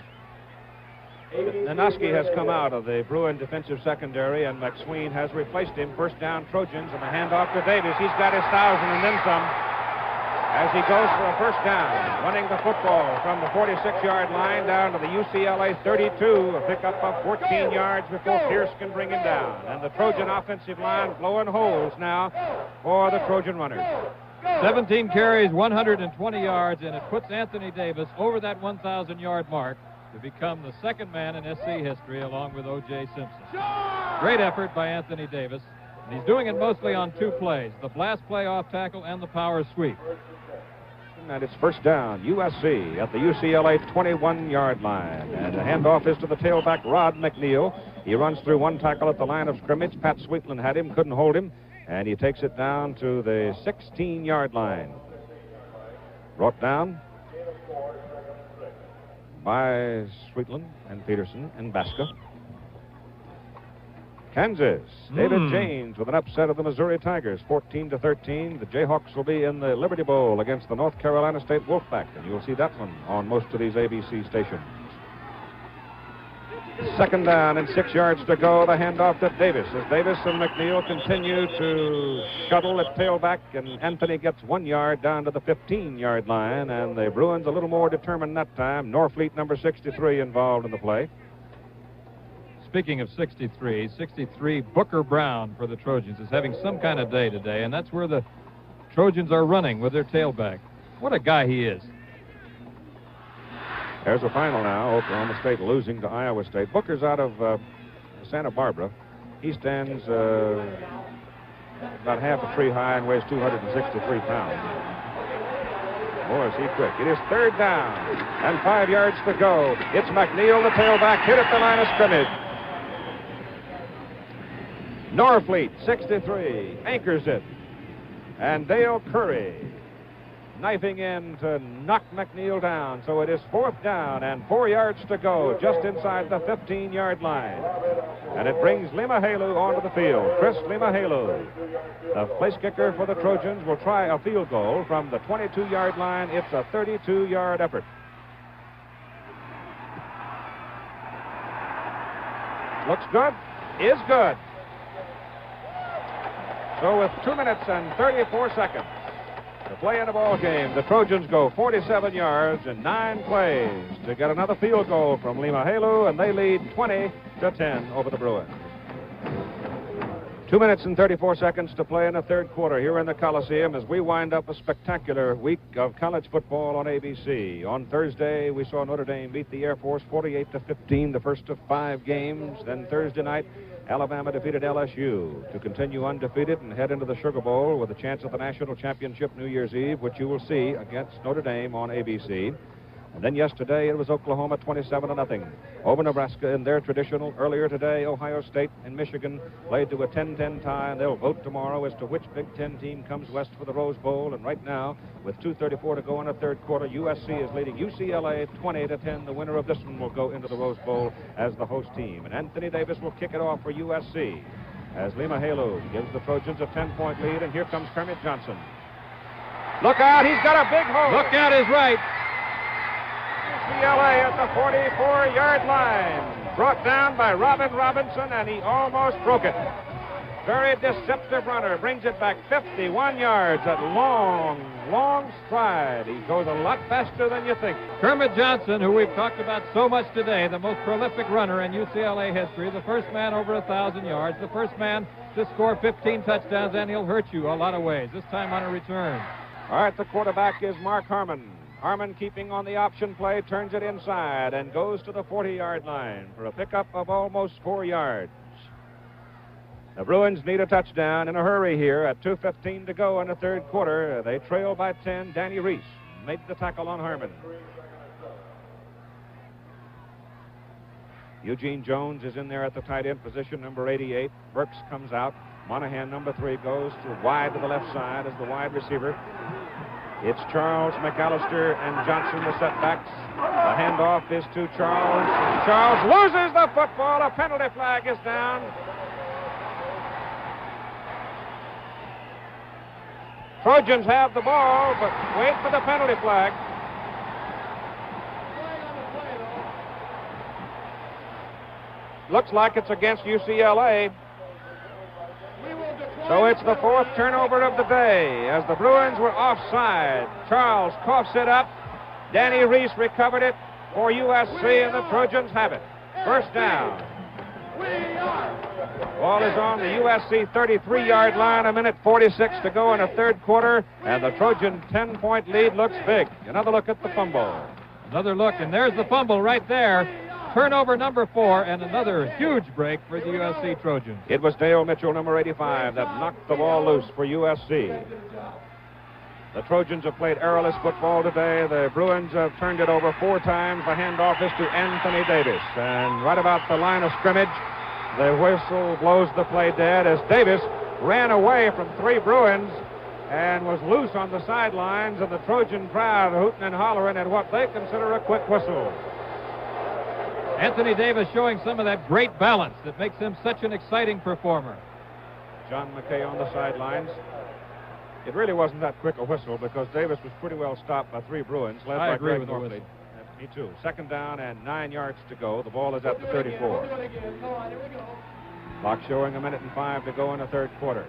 Speaker 1: Nanoski has come out of the Bruin defensive secondary, and McSween has replaced him. First down, Trojans, and the handoff to Davis. He's got his 1,000 and then some as he goes for a first down, running the football from the 46-yard line down to the UCLA 32, a pickup of 14 yards before Pierce can bring him down. And the Trojan offensive line blowing holes now for the Trojan runners.
Speaker 2: 17 carries, 120 yards, and it puts Anthony Davis over that 1,000-yard mark to become the second man in SC history along with O.J. Simpson. Great effort by Anthony Davis. And he's doing it mostly on 2 plays, the blast play off tackle and the power sweep.
Speaker 1: And it's first down, USC at the UCLA 21-yard line. And the handoff is to the tailback, Rod McNeil. He runs through one tackle at the line of scrimmage. Pat Sweetland had him, couldn't hold him. And he takes it down to the 16-yard line. Brought down by Sweetland and Peterson and Baska. Kansas, David James with an upset of the Missouri Tigers, 14-13. The Jayhawks will be in the Liberty Bowl against the North Carolina State Wolfpack, and you'll see that one on most of these ABC stations. Second down and 6 yards to go. The handoff to Davis as Davis and McNeil continue to shuttle at tailback, and Anthony gets 1 yard down to the 15-yard line, and the Bruins a little more determined that time. Norfleet, number 63, involved in the play.
Speaker 2: Speaking of 63, Booker Brown for the Trojans is having some kind of day today, and that's where the Trojans are running with their tailback. What a guy he is.
Speaker 1: There's the final now. Oklahoma State losing to Iowa State. Booker's out of Santa Barbara. He stands about half a tree high and weighs 263 pounds. Boy, is he quick. It is third down and 5 yards to go. It's McNeil, the tailback, hit at the line of scrimmage. Norfleet, 63, anchors it. And Dale Curry knifing in to knock McNeil down. So it is fourth down and 4 yards to go, just inside the 15-yard line. And it brings Limahalu onto the field. Chris Limahalu, the place kicker for the Trojans, will try a field goal from the 22-yard line. It's a 32-yard effort. Looks good. Is good. So with 2 minutes and 34 seconds to play in the ball game, the Trojans go 47 yards in 9 plays to get another field goal from Limahalu, and they lead 20-10 over the Bruins. 2 minutes and 34 seconds to play in the third quarter here in the Coliseum as we wind up a spectacular week of college football on ABC. On Thursday, we saw Notre Dame beat the Air Force 48-15, the first of 5 games. Then Thursday night, Alabama defeated LSU to continue undefeated and head into the Sugar Bowl with a chance at the national championship New Year's Eve, which you will see against Notre Dame on ABC. And then yesterday, it was Oklahoma 27-0 over Nebraska in their traditional. Earlier today, Ohio State and Michigan played to a 10-10 tie, and they'll vote tomorrow as to which Big Ten team comes west for the Rose Bowl. And right now, with 2:34 to go in the third quarter, USC is leading UCLA 20-10. The winner of this one will go into the Rose Bowl as the host team. And Anthony Davis will kick it off for USC as Limahalu gives the Trojans a 10-point lead. And here comes Kermit Johnson. Look out, he's got a big hole.
Speaker 2: Look out his right.
Speaker 1: UCLA at the 44-yard line. Brought down by Robin Robinson, and he almost broke it. Very deceptive runner. Brings it back 51 yards at long stride. He goes a lot faster than you think.
Speaker 2: Kermit Johnson, who we've talked about so much today, the most prolific runner in UCLA history, the first man over 1,000 yards, the first man to score 15 touchdowns, and he'll hurt you a lot of ways, this time on a return.
Speaker 1: All right, the quarterback is Mark Harmon. Harmon, keeping on the option play, turns it inside and goes to the 40-yard line for a pickup of almost 4 yards. The Bruins need a touchdown in a hurry here at 2:15 to go in the third quarter. They trail by 10. Danny Reese made the tackle on Harmon. Eugene Jones is in there at the tight end position, number 88. Burks comes out. Monahan, number 3, goes wide to the left side as the wide receiver. It's Charles, McAllister, and Johnson, the setbacks. The handoff is to Charles. Charles loses the football. A penalty flag is down. Trojans have the ball, but wait for the penalty flag. Looks like it's against UCLA. So it's the 4th turnover of the day as the Bruins were offside. Charles coughs it up. Danny Reese recovered it for USC, and the Trojans have it. First down. Ball is on the USC 33-yard line. 1:46 to go in the third quarter, and the Trojan 10-point lead looks big. Another look at the fumble.
Speaker 2: Another look, and there's the fumble right there. Turnover number 4, and another huge break for the USC Trojans.
Speaker 1: It was Dale Mitchell, number 85, that knocked the ball loose for USC. The Trojans have played errorless football today. The Bruins have turned it over 4 times. The handoff is to Anthony Davis. And right about the line of scrimmage, the whistle blows the play dead as Davis ran away from 3 Bruins and was loose on the sidelines, and the Trojan crowd hooting and hollering at what they consider a quick whistle.
Speaker 2: Anthony Davis showing some of that great balance that makes him such an exciting performer.
Speaker 1: John McKay on the sidelines. It really wasn't that quick a whistle because Davis was pretty well stopped by 3 Bruins, led by Greg Norfleet. Me too. Second down and 9 yards to go. The ball is at the 34. Clock showing 1:05 to go in the third quarter.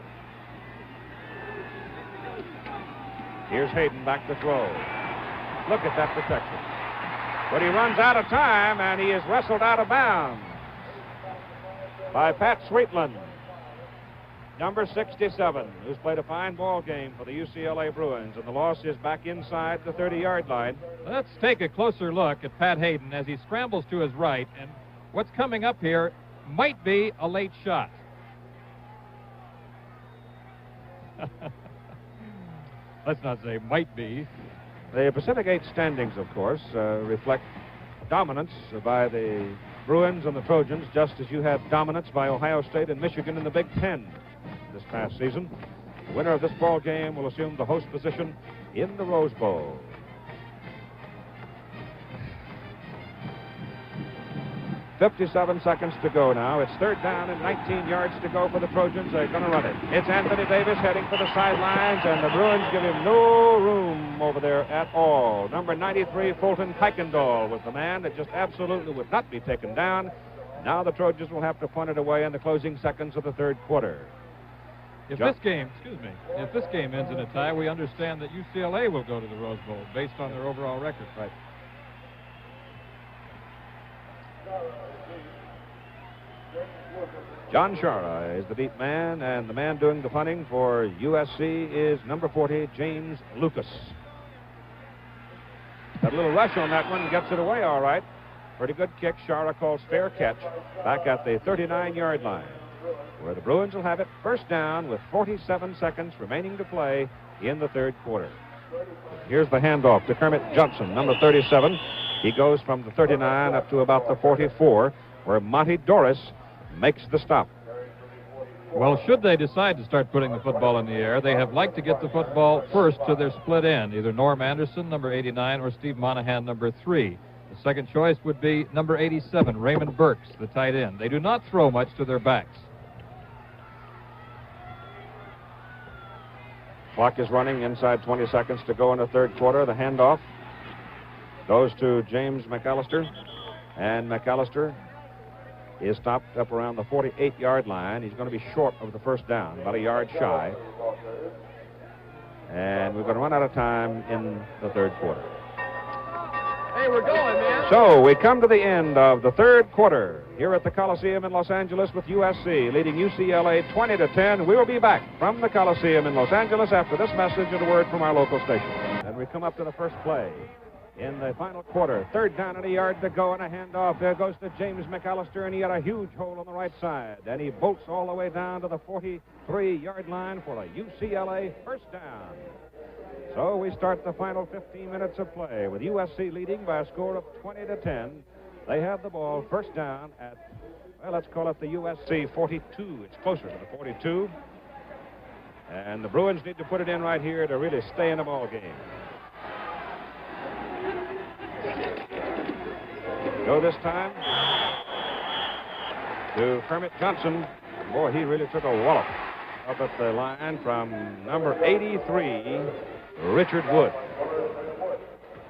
Speaker 1: Here's Haden back to throw. Look at that protection. But he runs out of time, and he is wrestled out of bounds by Pat Sweetland, number 67, who's played a fine ball game for the UCLA Bruins, and the loss is back inside the 30-yard line.
Speaker 2: Let's take a closer look at Pat Haden as he scrambles to his right, and what's coming up here might be a late shot. Let's not say might be.
Speaker 1: The Pacific 8 standings, of course, reflect dominance by the Bruins and the Trojans, just as you had dominance by Ohio State and Michigan in the Big Ten this past season. The winner of this ball game will assume the host position in the Rose Bowl. "57 seconds to go now. It's third down and 19 yards to go for the Trojans. They're going to run it. It's Anthony Davis heading for the sidelines, and the Bruins give him no room over there at all. Number 93, Fulton Kuykendall, was the man that just absolutely would not be taken down. Now the Trojans will have to punt it away in the closing seconds of the third quarter.
Speaker 2: If this game ends in a tie, we understand that UCLA will go to the Rose Bowl based on their overall record.
Speaker 1: Right. John Sciarra is the beat man, and the man doing the punting for USC is number 40, James Lucas. Got a little rush on that one, gets it away all right. Pretty good kick. Sciarra calls fair catch back at the 39-yard line, where the Bruins will have it first down with 47 seconds remaining to play in the third quarter. Here's the handoff to Kermit Johnson, number 37. He goes from the 39 up to about the 44, where Monty Doris makes the stop.
Speaker 2: Well, should they decide to start putting the football in the air, they have liked to get the football first to their split end, either Norm Anderson, number 89, or Steve Monahan, number 3. The second choice would be number 87, Raymond Burks, the tight end. They do not throw much to their backs.
Speaker 1: Clock is running, inside 20 seconds to go in the third quarter. The handoff goes to James McAllister, and McAllister is stopped up around the 48-yard line. He's going to be short of the first down, about a yard shy. And we're going to run out of time in the third quarter.
Speaker 3: Hey, we're going, man.
Speaker 1: So we come to the end of the third quarter here at the Coliseum in Los Angeles with USC leading UCLA 20-10. We will be back from the Coliseum in Los Angeles after this message and a word from our local station. And we come up to the first play in the final quarter. Third down and a yard to go, and a handoff. There goes to James McAllister, and he had a huge hole on the right side. And he bolts all the way down to the 43-yard line for a UCLA first down. So we start the final 15 minutes of play with USC leading by a score of 20-10. They have the ball first down at, well, let's call it the USC 42. It's closer to the 42. And the Bruins need to put it in right here to really stay in the ball game. Go this time to Kermit Johnson. Boy, he really took a wallop up at the line from number 83, Richard Wood.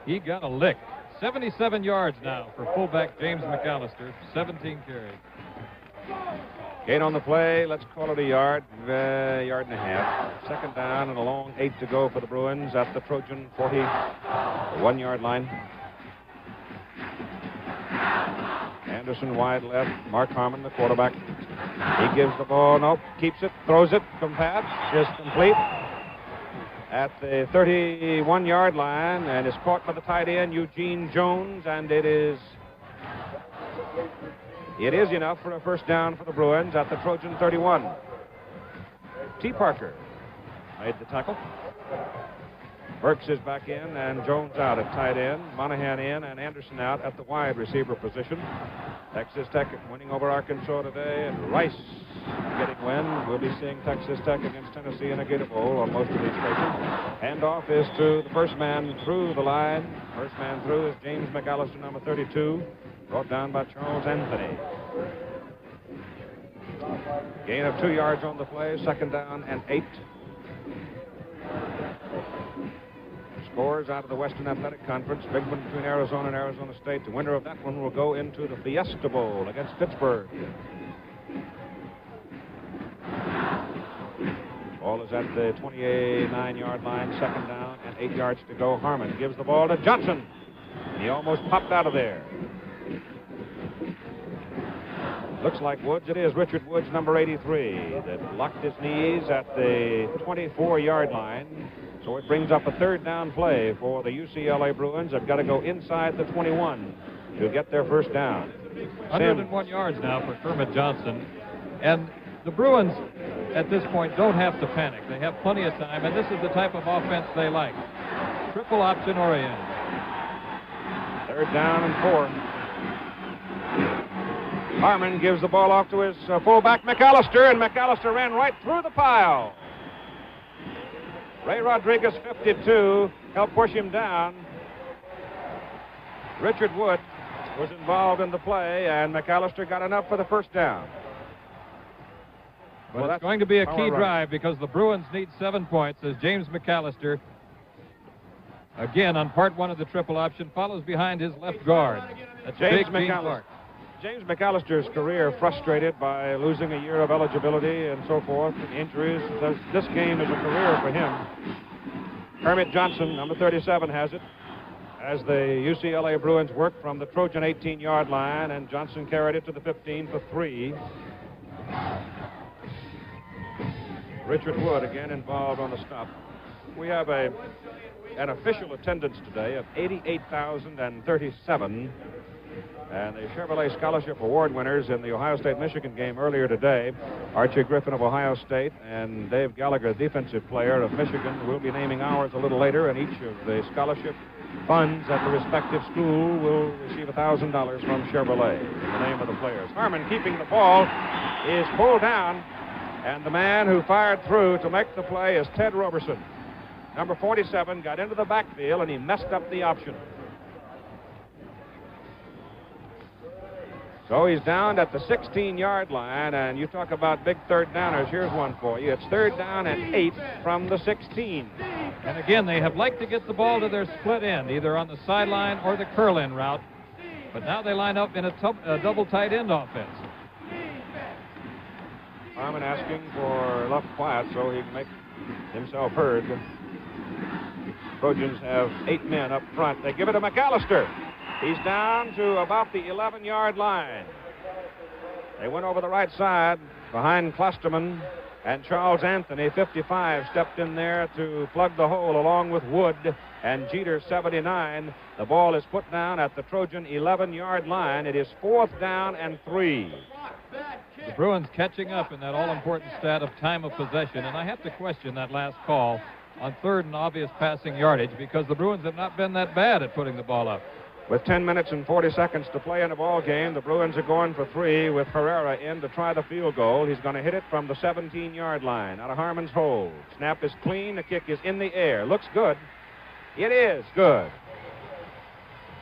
Speaker 2: He got a lick. 77 yards now for fullback James McAllister, 17 carries.
Speaker 1: Gain on the play, let's call it a yard, yard and a half. Second down and a long 8 to go for the Bruins at the Trojan 41-yard line. Anderson wide left, Mark Harmon, the quarterback. He gives the ball, nope, keeps it, throws it, compact, is complete at the 31-yard line, and is caught by the tight end, Eugene Jones, and it is enough for a first down for the Bruins at the Trojan 31. T. Parker made the tackle. Burks is back in, and Jones out at tight end, Monahan in, and Anderson out at the wide receiver position. Texas Tech winning over Arkansas today, and Rice getting win. We'll be seeing Texas Tech against Tennessee in a Gator Bowl on most of these stations. Handoff is to the first man through the line. First man through is James McAllister, number 32, brought down by Charles Anthony. Gain of 2 yards on the play, second down and 8. scores out of the Western Athletic Conference. Big one between Arizona and Arizona State. The winner of that one will go into the Fiesta Bowl against Pittsburgh. Ball is at the 29-yard line, second down, and 8 yards to go. Harmon gives the ball to Johnson. He almost popped out of there. Looks like Woods. It is Richard Woods, number 83, that locked his knees at the 24-yard line. So it brings up a third down play for the UCLA Bruins. They've got to go inside the 21 to get their first down.
Speaker 2: 101 yards now for Kermit Johnson. And the Bruins, at this point, don't have to panic. They have plenty of time, and this is the type of offense they like. Triple option oriented.
Speaker 1: Third down and 4. Harmon gives the ball off to his fullback, McAllister, and McAllister ran right through the pile. Ray Rodriguez, 52, helped push him down. Richard Wood was involved in the play, and McAllister got enough for the first down.
Speaker 2: Well, it's going to be a key drive because the Bruins need 7 points as James McAllister, again on part 1 of the triple option, follows behind his left guard. That's
Speaker 1: James
Speaker 2: big
Speaker 1: McAllister. James McAllister's career frustrated by losing a year of eligibility and so forth, and injuries. This game is a career for him. Kermit Johnson, number 37, has it as the UCLA Bruins work from the Trojan 18-yard line, and Johnson carried it to the 15 for 3. Richard Wood again involved on the stop. We have an official attendance today of 88,037. And the Chevrolet Scholarship Award winners in the Ohio State-Michigan game earlier today, Archie Griffin of Ohio State and Dave Gallagher, defensive player of Michigan. We'll be naming ours a little later, and each of the scholarship funds at the respective school will receive $1,000 from Chevrolet in the name of the players. Harmon, keeping the ball, is pulled down, and the man who fired through to make the play is Ted Roberson. Number 47 got into the backfield, and he messed up the option. So he's down at the 16-yard line, and you talk about big third downers. Here's one for you. It's third down and 8 from the 16.
Speaker 2: And again, they have liked to get the ball to their split end, either on the sideline or the curl-in route. But now they line up in a double tight end offense.
Speaker 1: Harmon asking for enough quiet so he can make himself heard. Trojans have 8 men up front. They give it to McAllister. He's down to about the 11-yard line. They went over the right side behind Klosterman, and Charles Anthony, 55, stepped in there to plug the hole along with Wood and Jeter, 79. The ball is put down at the Trojan 11-yard line. It is 4th down and 3.
Speaker 2: The Bruins catching up in that all-important stat of time of possession, and I have to question that last call on third and obvious passing yardage because the Bruins have not been that bad at putting the ball up.
Speaker 1: With 10 minutes and 40 seconds to play in the ball game, the Bruins are going for 3 with Herrera in to try the field goal. He's going to hit it from the 17-yard line out of Harmon's hole. Snap is clean. The kick is in the air. Looks good. It is good.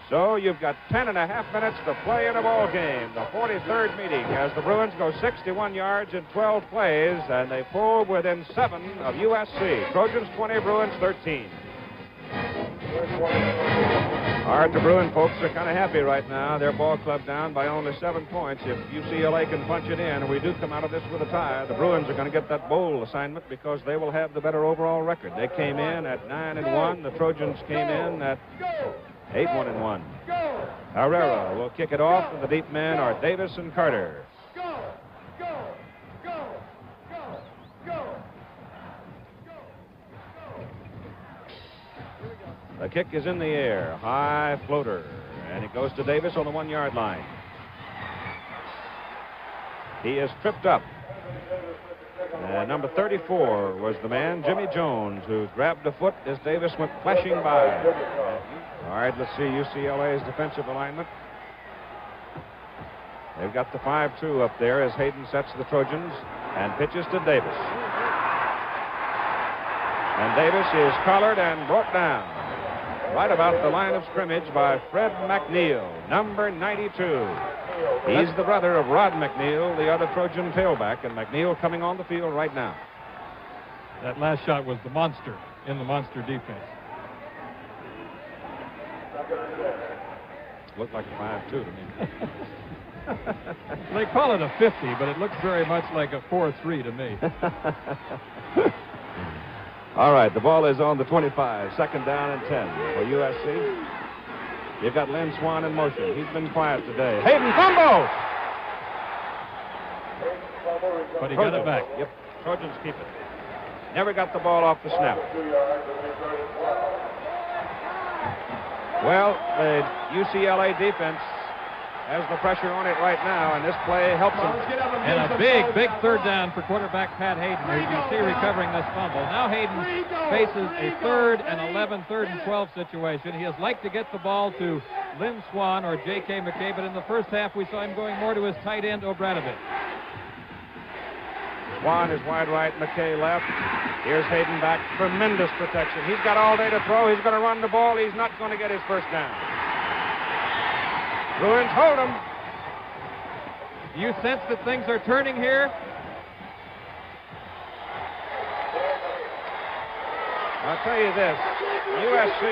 Speaker 1: So you've got 10.5 minutes to play in a ball game. The 43rd meeting as the Bruins go 61 yards in 12 plays, and they pull within 7 of USC. Trojans 20, Bruins 13. All right, the Bruin folks are kind of happy right now. Their ball club down by only 7 points. If UCLA can punch it in and we do come out of this with a tie, the Bruins are going to get that bowl assignment because they will have the better overall record. They came in at 9-1. The Trojans came in at 8-1-1. Herrera will kick it off, and the deep men are Davis and Carter. The kick is in the air, high floater, and it goes to Davis on the 1-yard line. He is tripped up. Number 34 was the man, Jimmy Jones, who grabbed the foot as Davis went flashing by. All right, let's see UCLA's defensive alignment. They've got the 5-2 up there as Haden sets the Trojans and pitches to Davis. And Davis is collared and brought down right about the line of scrimmage by Fred McNeil, number 92. He's the brother of Rod McNeil, the other Trojan tailback, and McNeil coming on the field right now.
Speaker 2: That last shot was the monster in the monster defense.
Speaker 1: Looked like a 5-2 to me.
Speaker 2: They call it a 50, but it looks very much like a 4-3 to me.
Speaker 1: All right, the ball is on the 25. Second down and 10 for USC. You've got Lynn Swann in motion. He's been quiet today. Haden fumble!
Speaker 2: But he got it back.
Speaker 1: Yep, Trojans keep it. Never got the ball off the snap. Well, the UCLA defense has the pressure on it right now, and this play helps them.
Speaker 2: And a big third down for quarterback Pat Haden, who you see recovering this fumble. Now Haden faces a 3rd and 11, 3rd and 12 situation. He has liked to get the ball to Lynn Swann or J.K. McKay, but in the first half we saw him going more to his tight end, Obradovic.
Speaker 1: Swann is wide right, McKay left. Here's Haden back. Tremendous protection. He's got all day to throw. He's going to run the ball. He's not going to get his first down. Bruins hold him.
Speaker 2: Do you sense that things are turning here?
Speaker 1: I'll tell you this. USC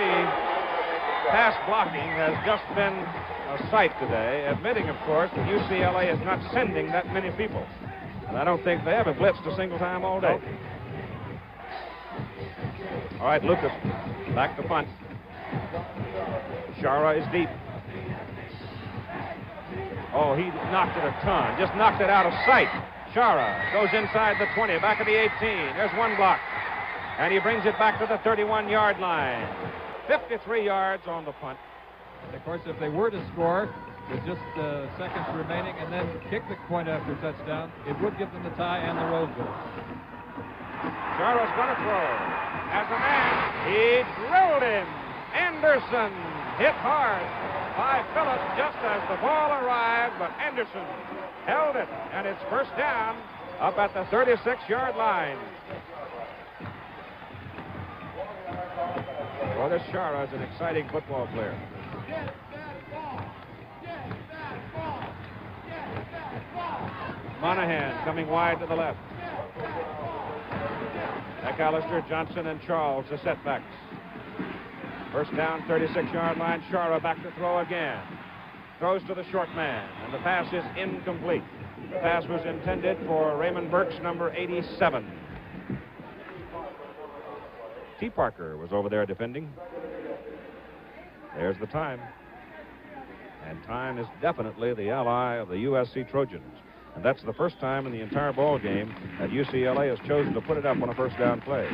Speaker 1: pass blocking has just been a sight today, admitting, of course, that UCLA is not sending that many people. And I don't think they haven't blitzed a single time all day. All right, Lucas, back to punt. Sciarra is deep. Oh, he knocked it a ton. Just knocked it out of sight. Sciarra goes inside the 20, back at the 18. There's one block. And he brings it back to the 31-yard line. 53 yards on the punt.
Speaker 2: And of course, if they were to score with just seconds remaining and then kick the point after touchdown, it would give them the tie and the Rose Bowl.
Speaker 1: Sciarra's going to throw. As a man, he drilled him. Anderson hit hard by Phillips just as the ball arrived, but Anderson held it, and it's first down up at the 36-yard line. Well, this Sciarra is an exciting football player. Monahan coming wide to the left. McAllister, Johnson, and Charles, the setbacks. First down, 36-yard line. Sciarra back to throw again. Throws to the short man, and the pass is incomplete. The pass was intended for Raymond Burks, number 87. T. Parker was over there defending. There's the time. And time is definitely the ally of the USC Trojans. And that's the first time in the entire ball game that UCLA has chosen to put it up on a first down play.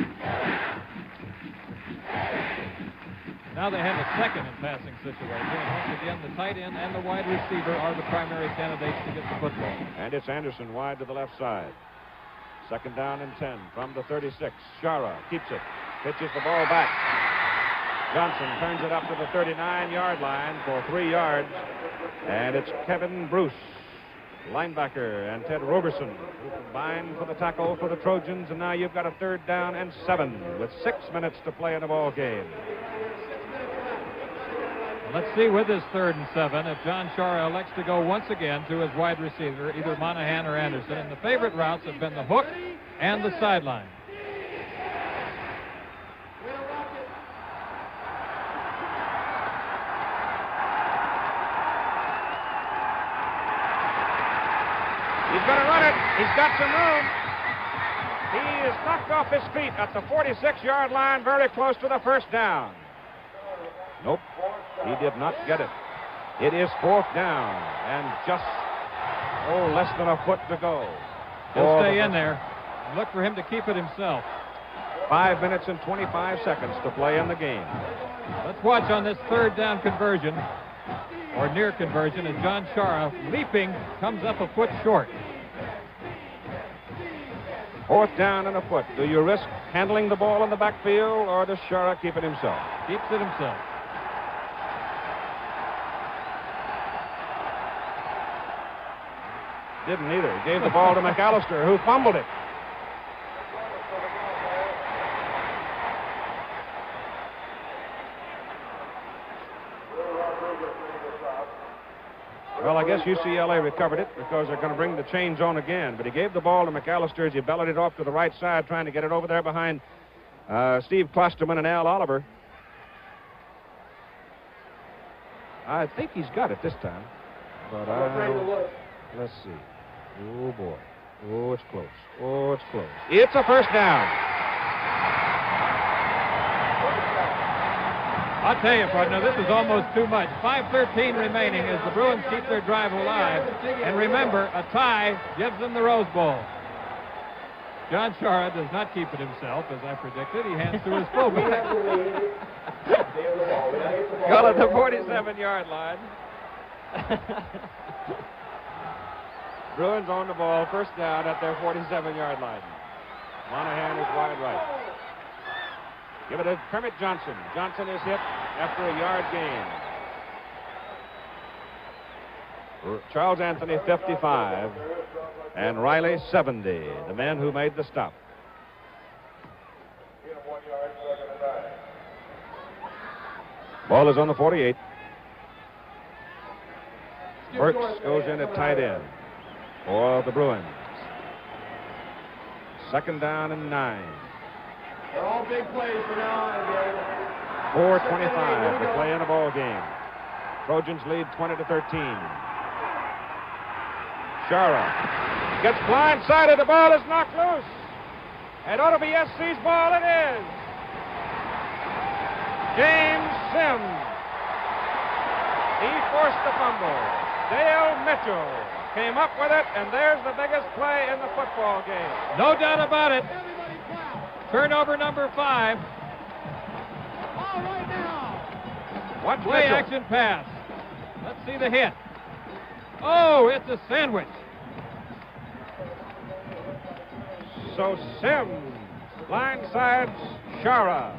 Speaker 2: Now they have a second and passing situation. And once again, the tight end and the wide receiver are the primary candidates to get the football.
Speaker 1: And it's Anderson wide to the left side. Second down and 10 from the 36. Sciarra keeps it. Pitches the ball back. Johnson turns it up to the 39-yard line for 3 yards. And it's Kevin Bruce, linebacker, and Ted Roberson, who combined for the tackle for the Trojans. And now you've got a 3rd down and 7 with 6 minutes to play in the ball game.
Speaker 2: Let's see with his 3rd and 7 if John Sciarra elects to go once again to his wide receiver, either Monahan or Anderson. And the favorite routes have been the hook and the sideline.
Speaker 1: He's going to run it. He's got some room. He is knocked off his feet at the 46-yard line, very close to the first down. Nope, he did not get it. It is 4th down, and just, less than a foot to go.
Speaker 2: He'll stay in there. Look for him to keep it himself.
Speaker 1: 5 minutes and 25 seconds to play in the game.
Speaker 2: Let's watch on this 3rd down conversion, or near conversion, as John Sciarra, leaping, comes up a foot short.
Speaker 1: 4th down and a foot. Do you risk handling the ball in the backfield, or does Sciarra keep it himself?
Speaker 2: Keeps it himself.
Speaker 1: Didn't either. He gave the ball to McAllister, who fumbled it. Well, I guess UCLA recovered it because they're going to bring the chains on again. But he gave the ball to McAllister as he bellied it off to the right side, trying to get it over there behind Steve Klosterman and Al Oliver. I think he's got it this time. But let's see. Oh, boy. Oh, it's close. Oh, it's close. It's a first down.
Speaker 2: I'll tell you, partner, this is almost too much. 5:13 remaining as the Bruins keep their drive alive. And remember, a tie gives them the Rose Bowl. John Sciarra does not keep it himself, as I predicted. He hands to his fullback.
Speaker 1: Goal at the 47-yard line. Bruins on the ball, first down at their 47-yard line. Monahan is wide right. Give it to Kermit Johnson. Johnson is hit after a yard gain. Charles Anthony, 55, and Riley, 70, the men who made the stop. Ball is on the 48. Burks goes in at tight end for the Bruins. Second down and 9.
Speaker 3: They're all big plays from now on, Dave.
Speaker 1: 4:25 to play in a ball game. Trojans lead 20-13. Sciarra gets blindsided. The ball is knocked loose. It ought to be SC's ball. It is. James Sims. He forced the fumble. Dale Mitchell came up with it, and there's the biggest play in the football game.
Speaker 2: No doubt about it. Turnover number 5.
Speaker 3: All right now.
Speaker 1: Watch
Speaker 2: Play
Speaker 1: Mitchell.
Speaker 2: action pass. Let's see the hit. Oh, it's a sandwich.
Speaker 1: So Sims blindsides Sciarra.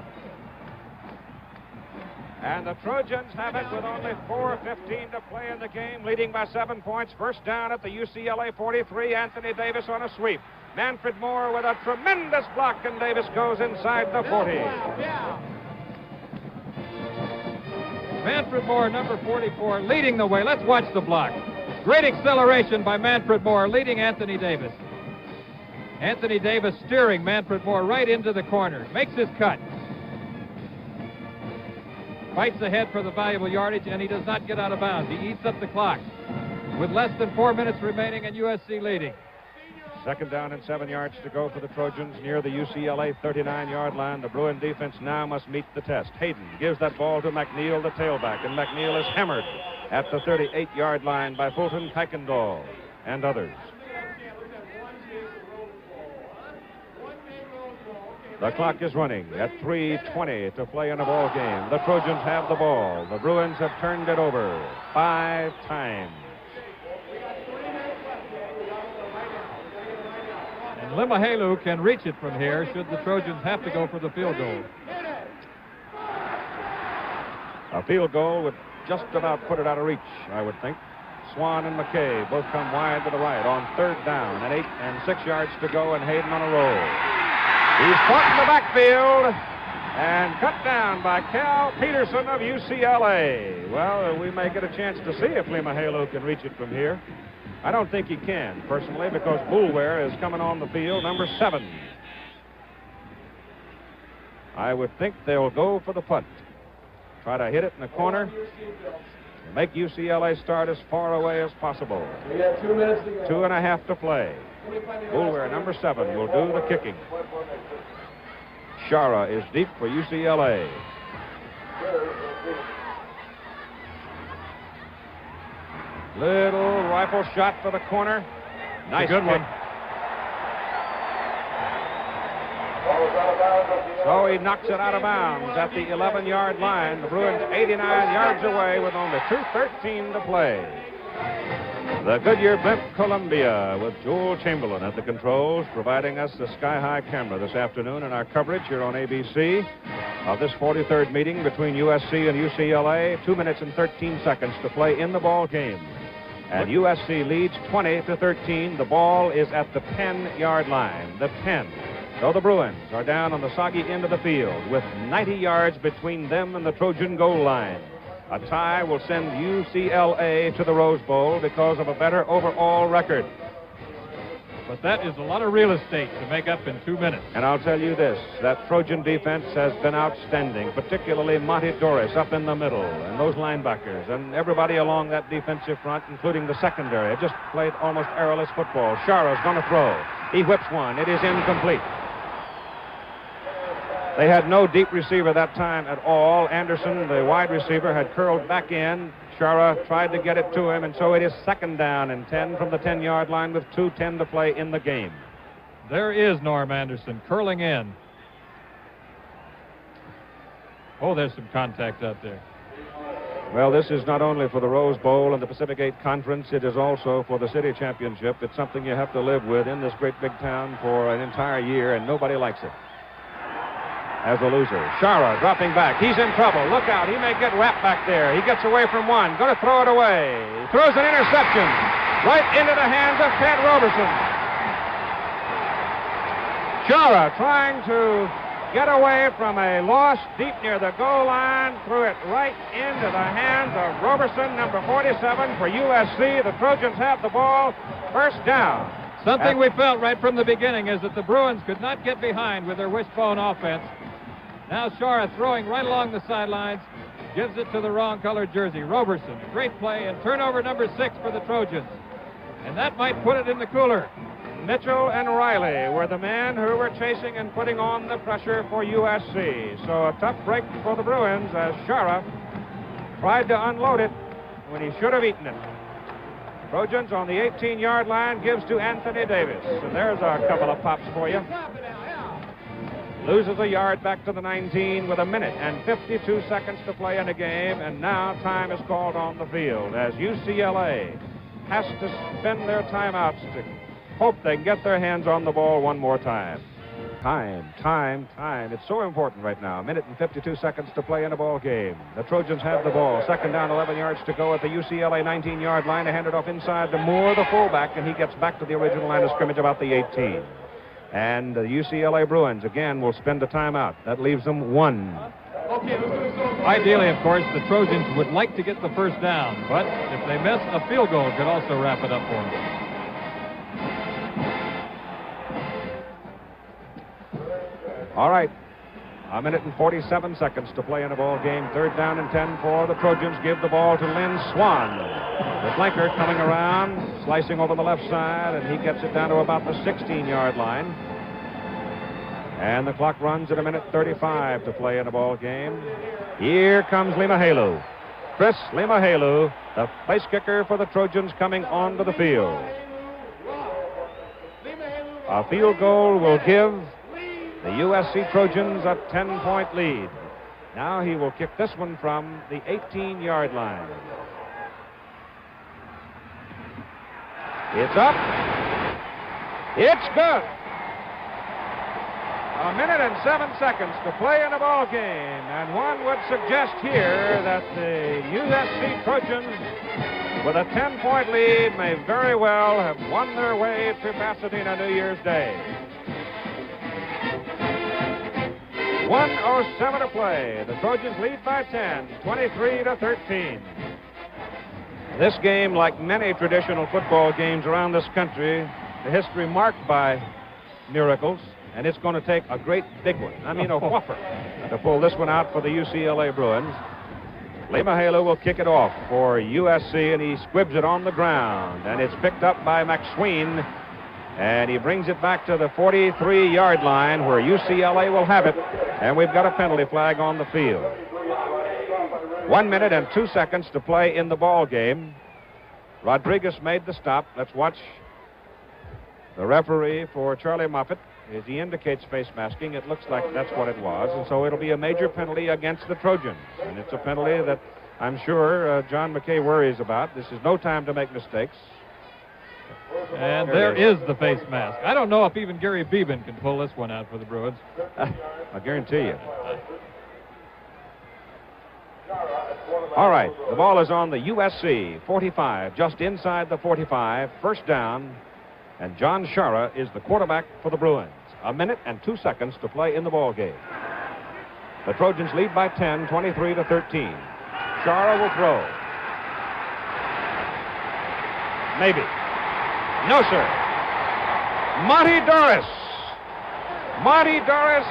Speaker 1: And the Trojans have it with only 4:15 to play in the game, leading by 7 points. First down at the UCLA 43. Anthony Davis on a sweep. Manfred Moore with a tremendous block, and Davis goes inside the 40.
Speaker 3: Yeah.
Speaker 2: Manfred Moore, number 44, leading the way. Let's watch the block. Great acceleration by Manfred Moore, leading Anthony Davis. Anthony Davis steering Manfred Moore right into the corner. Makes his cut. Fights ahead for the valuable yardage, and he does not get out of bounds. He eats up the clock. With less than 4 minutes remaining and USC leading.
Speaker 1: Second down and 7 yards to go for the Trojans near the UCLA 39-yard line. The Bruin defense now must meet the test. Haden gives that ball to McNeil, the tailback, and McNeil is hammered at the 38-yard line by Fulton Kuykendall and others. The clock is running at 3:20 to play in a ball game. The Trojans have the ball. The Bruins have turned it over 5 times.
Speaker 2: And Limahelu can reach it from here should the Trojans have to go for the field goal.
Speaker 1: A field goal would just about put it out of reach, I would think. Swann and McKay both come wide to the right on third down and 8 and 6 yards to go, and Haden on a roll. He's caught in the backfield and cut down by Cal Peterson of UCLA. Well, we may get a chance to see if Limahelu can reach it from here. I don't think he can, personally, because Boulware is coming on the field, number 7. I would think they'll go for the punt. Try to hit it in the corner. Make UCLA start as far away as possible.
Speaker 3: We have 2 minutes to go.
Speaker 1: 2.5 to play. Boulware, number 7, will do the kicking. Sciarra is deep for UCLA. Little rifle shot for the corner. Nice
Speaker 2: good
Speaker 1: kick.
Speaker 2: one.
Speaker 1: So he knocks it out of bounds at the 11-yard line. The Bruins 89 yards away with only 2:13 to play. The Goodyear Blimp Columbia with Joel Chamberlain at the controls, providing us the sky-high camera this afternoon in our coverage here on ABC of this 43rd meeting between USC and UCLA. 2 minutes and 13 seconds to play in the ball game. And USC leads 20-13. The ball is at the 10-yard line, the 10. So the Bruins are down on the soggy end of the field with 90 yards between them and the Trojan goal line. A tie will send UCLA to the Rose Bowl because of a better overall record.
Speaker 2: But that is a lot of real estate to make up in 2 minutes.
Speaker 1: And I'll tell you this, that Trojan defense has been outstanding, particularly Monty Doris up in the middle, and those linebackers, and everybody along that defensive front, including the secondary, have just played almost errorless football. Sciarra's going to throw. He whips one. It is incomplete. They had no deep receiver that time at all. Anderson, the wide receiver, had curled back in. Sciarra tried to get it to him, and so it is 2nd down and 10 from the 10-yard line with 2:10 to play in the game.
Speaker 2: There is Norm Anderson curling in. Oh, there's some contact out there.
Speaker 1: Well, this is not only for the Rose Bowl and the Pacific 8 Conference, it is also for the city championship. It's something you have to live with in this great big town for an entire year, and nobody likes it. As a loser, Sciarra dropping back. He's in trouble. Look out. He may get wrapped back there. He gets away from one. Going to throw it away. He throws an interception right into the hands of Ted Roberson. Sciarra trying to get away from a loss deep near the goal line. Threw it right into the hands of Roberson, number 47 for USC. The Trojans have the ball. 1st down.
Speaker 2: Something we felt right from the beginning is that the Bruins could not get behind with their wishbone offense. Now Sciarra throwing right along the sidelines, gives it to the wrong colored jersey. Roberson, great play, and turnover number 6 for the Trojans. And that might put it in the cooler.
Speaker 1: Mitchell and Riley were the men who were chasing and putting on the pressure for USC. So a tough break for the Bruins as Sciarra tried to unload it when he should have eaten it. Trojans on the 18-yard line gives to Anthony Davis. And there's a couple of pops for you. Loses a yard back to the 19 with 1 minute and 52 seconds to play in a game. And now time is called on the field as UCLA has to spend their timeouts to hope they can get their hands on the ball one more time. Time. It's so important right now. 1 minute and 52 seconds to play in a ball game. The Trojans have the ball. 2nd down, 11 yards to go at the UCLA 19-yard line. They hand it off inside to Moore, the fullback, and he gets back to the original line of scrimmage about the 18. And the UCLA Bruins, again, will spend a timeout. That leaves them 1.
Speaker 2: Ideally, of course, the Trojans would like to get the 1st down, but if they miss, a field goal could also wrap it up for them.
Speaker 1: All right. 1 minute and 47 seconds to play in a ball game. 3rd down and 10 for the Trojans. Give the ball to Lynn Swann. The flanker coming around, slicing over the left side, and he gets it down to about the 16-yard line. And the clock runs at 1 minute 35 to play in a ball game. Here comes Limahalu. Chris Limahalu, the place kicker for the Trojans, coming onto the field. A field goal will give the USC Trojans a 10-point lead. Now he will kick this one from the 18-yard line. It's up. It's good. 1 minute and 7 seconds to play in a ball game. And one would suggest here that the USC Trojans, with a 10-point lead, may very well have won their way to Pasadena New Year's Day. 1:07 to play. The Trojans lead by 10, 23-13. This game, like many traditional football games around this country, the history marked by miracles, and it's going to take a great big one, I mean a whopper, to pull this one out for the UCLA Bruins. Limahalu will kick it off for USC, and he squibs it on the ground, and it's picked up by McSween. And he brings it back to the 43-yard line where UCLA will have it. And we've got a penalty flag on the field. 1 minute and 2 seconds to play in the ball game. Rodriguez made the stop. Let's watch the referee for Charlie Moffitt. As he indicates face masking, it looks like that's what it was. And so it'll be a major penalty against the Trojans. And it's a penalty that I'm sure John McKay worries about. This is no time to make mistakes.
Speaker 2: And there is the face mask. I don't know if even Gary Beeben can pull this one out for the Bruins.
Speaker 1: I guarantee you. All right, the ball is on the USC 45, just inside the 45, 1st down, and John Sciarra is the quarterback for the Bruins. 1 minute and 2 seconds to play in the ball game. The Trojans lead by 10, 23-13. Sciarra will throw. Maybe. No, sir. Monty Doris. Monty Doris,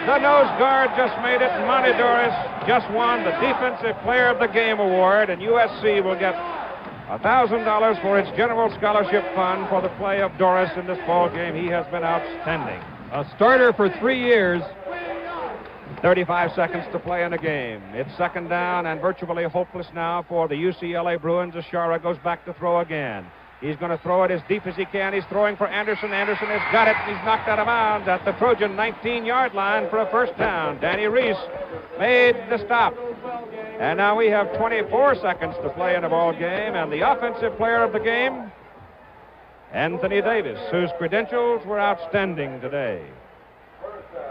Speaker 1: the nose guard, just made it. Monty Doris just won the Defensive Player of the Game award, and USC will get $1,000 for its general scholarship fund for the play of Doris in this ball game. He has been outstanding.
Speaker 2: A starter for 3 years.
Speaker 1: 35 seconds to play in the game. It's second down and virtually hopeless now for the UCLA Bruins. Sciarra goes back to throw again. He's going to throw it as deep as he can. He's throwing for Anderson. Anderson has got it. He's knocked out of bounds at the Trojan 19-yard line for a first down. Danny Reese made the stop. And now we have 24 seconds to play in the ball game. And the offensive player of the game, Anthony Davis, whose credentials were outstanding today.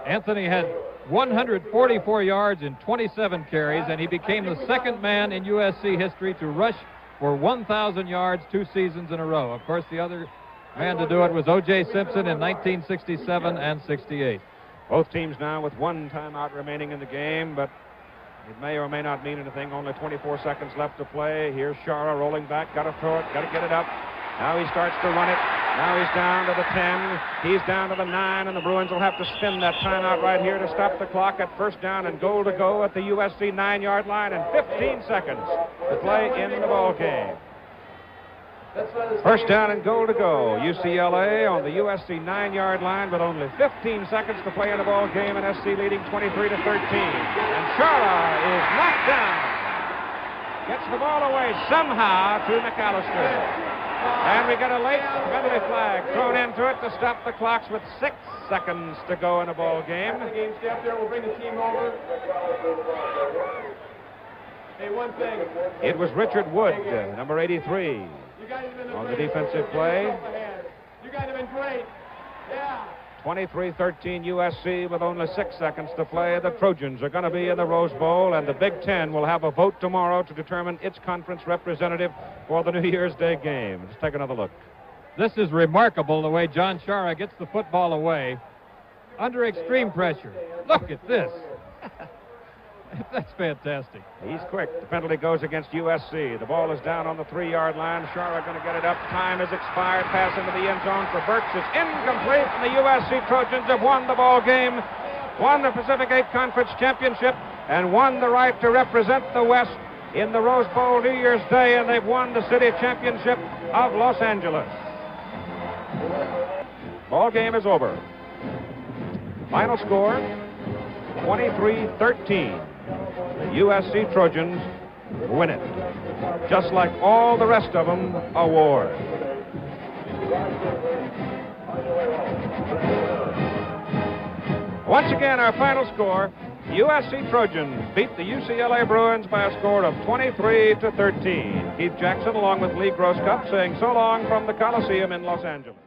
Speaker 2: Anthony had 144 yards in 27 carries, and he became the second man in USC history to rush for 1,000 yards 2 seasons in a row. Of course, the other man to do it was O.J. Simpson in 1967 and 68.
Speaker 1: Both teams now with 1 timeout remaining in the game, but it may or may not mean anything. Only 24 seconds left to play. Here's Sciarra rolling back. Got to throw it. Got to get it up. Now he starts to run it. Now he's down to the 10. He's down to the 9, and the Bruins will have to spin that timeout right here to stop the clock at first down and goal to go at the USC 9-yard line, and 15 seconds to play in the ball game. First down and goal to go. UCLA on the USC 9-yard line with only 15 seconds to play in the ball game, and SC leading 23-13. And Sciarra is knocked down. Gets the ball away somehow to McAllister. And we get a late penalty flag thrown into it to stop the clocks with 6 seconds to go in a ball game.
Speaker 3: The game step there. We'll bring the team over. Hey, one thing.
Speaker 1: It was Richard Wood, number 83, on the defensive play.
Speaker 3: You guys have been great. Yeah.
Speaker 1: 23-13 USC with only 6 seconds to play. The Trojans are going to be in the Rose Bowl, and the Big Ten will have a vote tomorrow to determine its conference representative for the New Year's Day game. Let's take another look.
Speaker 2: This is remarkable, the way John Sciarra gets the football away under extreme pressure. Look at this. That's fantastic.
Speaker 1: He's quick. The penalty goes against USC. The ball is down on the 3-yard line. Sciarra going to get it up. Time has expired. Pass into the end zone for Burks. It's incomplete, and the USC Trojans have won the ball game, won the Pacific 8 Conference Championship, and won the right to represent the West in the Rose Bowl New Year's Day, and they've won the city championship of Los Angeles. Ball game is over. Final score, 23-13. The USC Trojans win it, just like all the rest of them award. Once again, our final score, the USC Trojans beat the UCLA Bruins by a score of 23-13. Keith Jackson, along with Lee Grosskopf, saying so long from the Coliseum in Los Angeles.